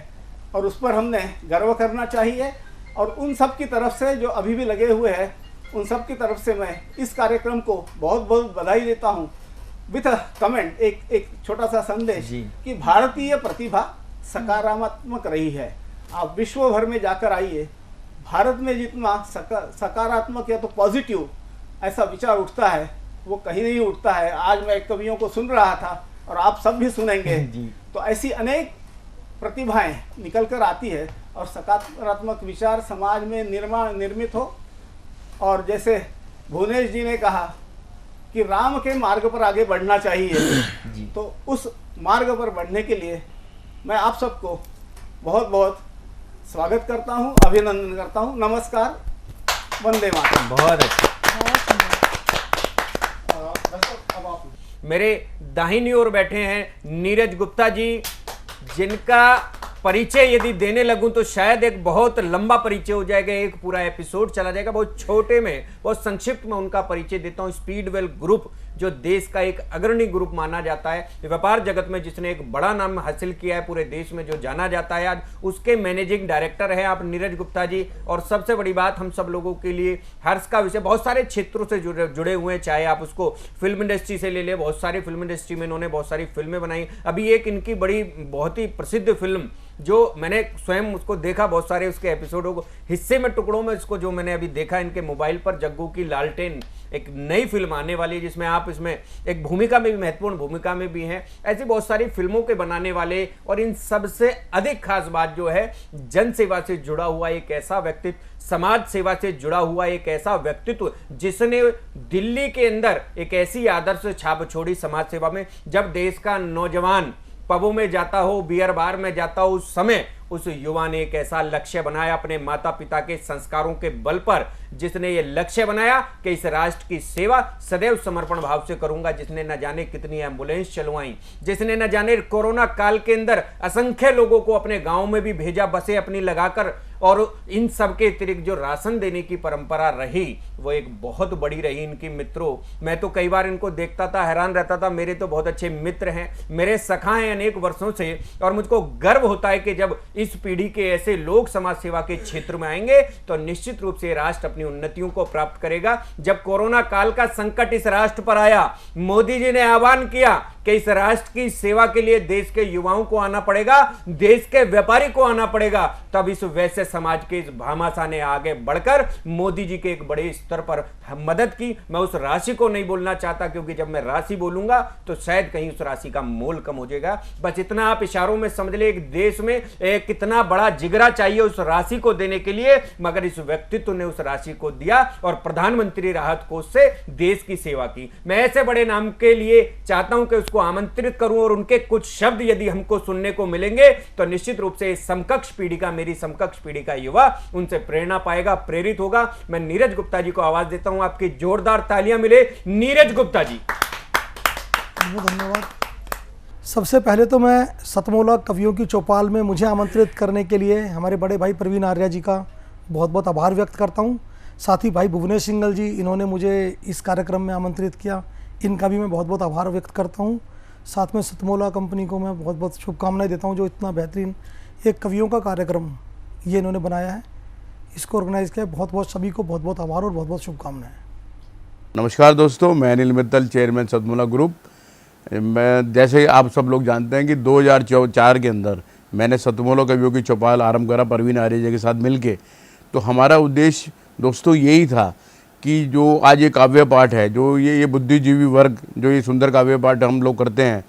और उस पर हमने गर्व करना चाहिए। और उन सब की तरफ से जो अभी भी लगे हुए हैं, उन सब की तरफ से मैं इस कार्यक्रम को बहुत बहुत बधाई देता हूँ। विथ कमेंट, एक छोटा सा संदेश कि भारतीय प्रतिभा सकारात्मक रही है। आप विश्व भर में जाकर आइए, भारत में जितना सकारात्मक या तो पॉजिटिव ऐसा विचार उठता है वो कहीं नहीं उठता है। आज मैं कवियों को सुन रहा था और आप सब भी सुनेंगे, तो ऐसी अनेक प्रतिभाएं निकल कर आती है और सकारात्मक विचार समाज में निर्मित हो। और जैसे भुवनेश जी ने कहा कि राम के मार्ग पर आगे बढ़ना चाहिए, तो उस मार्ग पर बढ़ने के लिए मैं आप सबको बहुत बहुत स्वागत करता हूं, अभिनंदन करता हूं। नमस्कार, वंदे मातरम। बहुत अच्छा। मेरे दाहिनी ओर बैठे हैं नीरज गुप्ता जी, जिनका परिचय यदि देने लगूं तो शायद एक बहुत लंबा परिचय हो जाएगा, एक पूरा एपिसोड चला जाएगा। बहुत छोटे में, बहुत संक्षिप्त में उनका परिचय देता हूं। स्पीडवेल ग्रुप जो देश का एक अग्रणी ग्रुप माना जाता है, व्यापार जगत में जिसने एक बड़ा नाम हासिल किया है, पूरे देश में जो जाना जाता है, आज उसके मैनेजिंग डायरेक्टर हैं आप नीरज गुप्ता जी। और सबसे बड़ी बात, हम सब लोगों के लिए हर्ष का विषय, बहुत सारे क्षेत्रों से जुड़े हुए हैं, चाहे आप उसको फिल्म इंडस्ट्री से ले लें, बहुत सारी फिल्म इंडस्ट्री में इन्होंने बहुत सारी फिल्में बनाई। अभी एक इनकी बड़ी बहुत ही प्रसिद्ध फिल्म जो मैंने स्वयं उसको देखा, बहुत सारे उसके एपिसोडों को हिस्से में टुकड़ों में इसको जो मैंने अभी देखा इनके मोबाइल पर, जग्गू की लालटेन एक नई फिल्म आने वाली है जिसमें आप इसमें एक भूमिका में भी, महत्वपूर्ण भूमिका में भी हैं। ऐसी बहुत सारी फिल्मों के बनाने वाले, और इन सबसे अधिक खास बात जो है, जन सेवा से जुड़ा हुआ एक ऐसा व्यक्तित्व, समाज सेवा से जुड़ा हुआ एक ऐसा व्यक्तित्व जिसने दिल्ली के अंदर एक ऐसी आदर्श छाप छोड़ी समाज सेवा में। जब देश का नौजवान पबों में जाता हो, बियर बार में जाता हो, उस समय उस युवा ने एक ऐसा लक्ष्य बनाया अपने माता पिता के संस्कारों के बल पर, जिसने ये लक्ष्य बनाया कि इस राष्ट्र की सेवा सदैव समर्पण भाव से करूंगा। जिसने न जाने कितनी एम्बुलेंस चलवाई, जिसने न जाने कोरोना काल के अंदर असंख्य लोगों को अपने गांव में भी भेजा, बसें अपनी लगाकर, और इन सब के अतिरिक्त जो राशन देने की परंपरा रही वो एक बहुत बड़ी रही इनकी। मित्रों, मैं तो कई बार इनको देखता था, हैरान रहता था। मेरे तो बहुत अच्छे मित्र हैं, मेरे सखा हैं अनेक वर्षों से, और मुझको गर्व होता है कि जब इस पीढ़ी के ऐसे लोग समाज सेवा के क्षेत्र में आएंगे तो निश्चित रूप से राष्ट्र अपनी उन्नतियों को प्राप्त करेगा। जब कोरोना काल का संकट इस राष्ट्र पर आया, मोदी जी ने आह्वान किया कि इस राष्ट्र की सेवा के लिए देश के युवाओं को आना पड़ेगा, देश के व्यापारी को आना पड़ेगा। तब इस वैश्य समाज के इस भामाशाह ने आगे बढ़कर मोदी जी के एक बड़े स्तर पर मदद की। मैं उस राशि को नहीं बोलना चाहता, क्योंकि जब मैं राशि बोलूंगा तो शायद कहीं उस राशि का मोल कम हो जाएगा। बस इतना आप इशारों में समझ ले, एक देश में कितना बड़ा जिगरा चाहिए उस राशि को देने के लिए, मगर इस व्यक्तित्व ने उस राशि को दिया और प्रधानमंत्री राहत कोष से देश की सेवा की। मैं ऐसे बड़े नाम के लिए चाहता हूं कि उसको आमंत्रित करूं, और उनके कुछ शब्द यदि हमको सुनने को मिलेंगे तो निश्चित रूप से समकक्ष पीढ़ी का, मेरी समकक्ष पीढ़ी का युवा उनसे प्रेरणा पाएगा, प्रेरित होगा। मैं नीरज गुप्ता जी को आवाज देता हूं, आपकी जोरदार तालियां मिले नीरज गुप्ता जी। धन्यवाद। सबसे पहले तो मैं सतमोला कवियों की चौपाल में मुझे आमंत्रित करने के लिए हमारे बड़े भाई प्रवीण आर्या जी का बहुत बहुत आभार व्यक्त करता हूं। साथ ही भाई भुवनेश सिंगल जी, इन्होंने मुझे इस कार्यक्रम में आमंत्रित किया, इनका भी मैं बहुत बहुत आभार व्यक्त करता हूं। साथ में सतमोला कंपनी को मैं बहुत बहुत शुभकामनाएं देता हूं, जो इतना बेहतरीन एक कवियों का कार्यक्रम ये इन्होंने बनाया है, इसको ऑर्गेनाइज़ किया। बहुत बहुत सभी को बहुत बहुत आभार और बहुत बहुत शुभकामनाएं। नमस्कार दोस्तों, मैं अनिल मित्तल, चेयरमैन सतमोला ग्रुप। मैं जैसे आप सब लोग जानते हैं कि 2004 के अंदर मैंने सतमोला कवियों की चौपाल आरंभ करा प्रवीण आर्य जी के साथ मिलके। तो हमारा उद्देश्य दोस्तों यही था कि जो आज ये काव्य पाठ है, जो ये बुद्धिजीवी वर्ग जो ये सुंदर काव्य पाठ हम लोग करते हैं,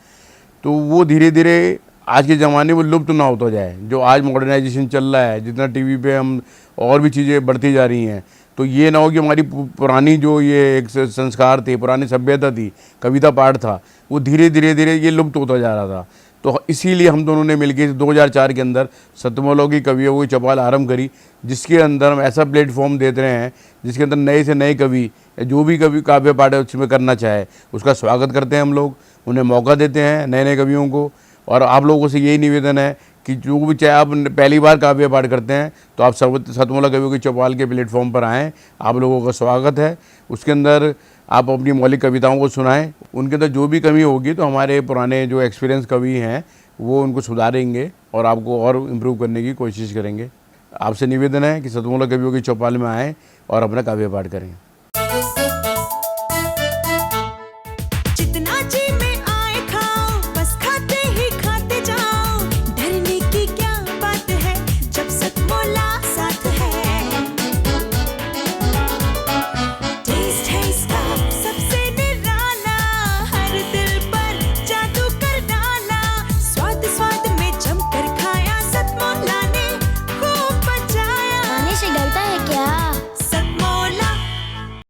तो वो धीरे धीरे आज के ज़माने में लुप्त ना होता जाए। जो आज मॉडर्नाइजेशन चल रहा है, जितना टीवी पे हम और भी चीज़ें बढ़ती जा रही हैं, तो ये ना हो कि हमारी पुरानी जो ये एक संस्कार थे, पुरानी सभ्यता थी, कविता पाठ था, वो धीरे धीरे ये लुप्त होता जा रहा था। तो इसीलिए हम दोनों ने मिलकर 2004 के अंदर सतमोला की कवियों की चौपाल आरंभ करी, जिसके अंदर हम ऐसा प्लेटफॉर्म देते रहे हैं जिसके अंदर नए से नए कवि, जो भी कवि काव्य पाठ है उसमें करना चाहे उसका स्वागत करते हैं हम लोग, उन्हें मौका देते हैं नए नए कवियों को। और आप लोगों से यही निवेदन है कि जो भी, चाहे आप पहली बार काव्य पाठ करते हैं तो आप सतमोला कवियों की चौपाल के प्लेटफॉर्म पर आएँ, आप लोगों का स्वागत है। उसके अंदर आप अपनी मौलिक कविताओं को सुनाएं। उनके अंदर जो भी कमी होगी तो हमारे पुराने जो एक्सपीरियंस कवि हैं वो उनको सुधारेंगे और आपको और इम्प्रूव करने की कोशिश करेंगे। आपसे निवेदन है कि सतमोला कवियों की चौपाल में आएँ और अपना काव्य पाठ करें।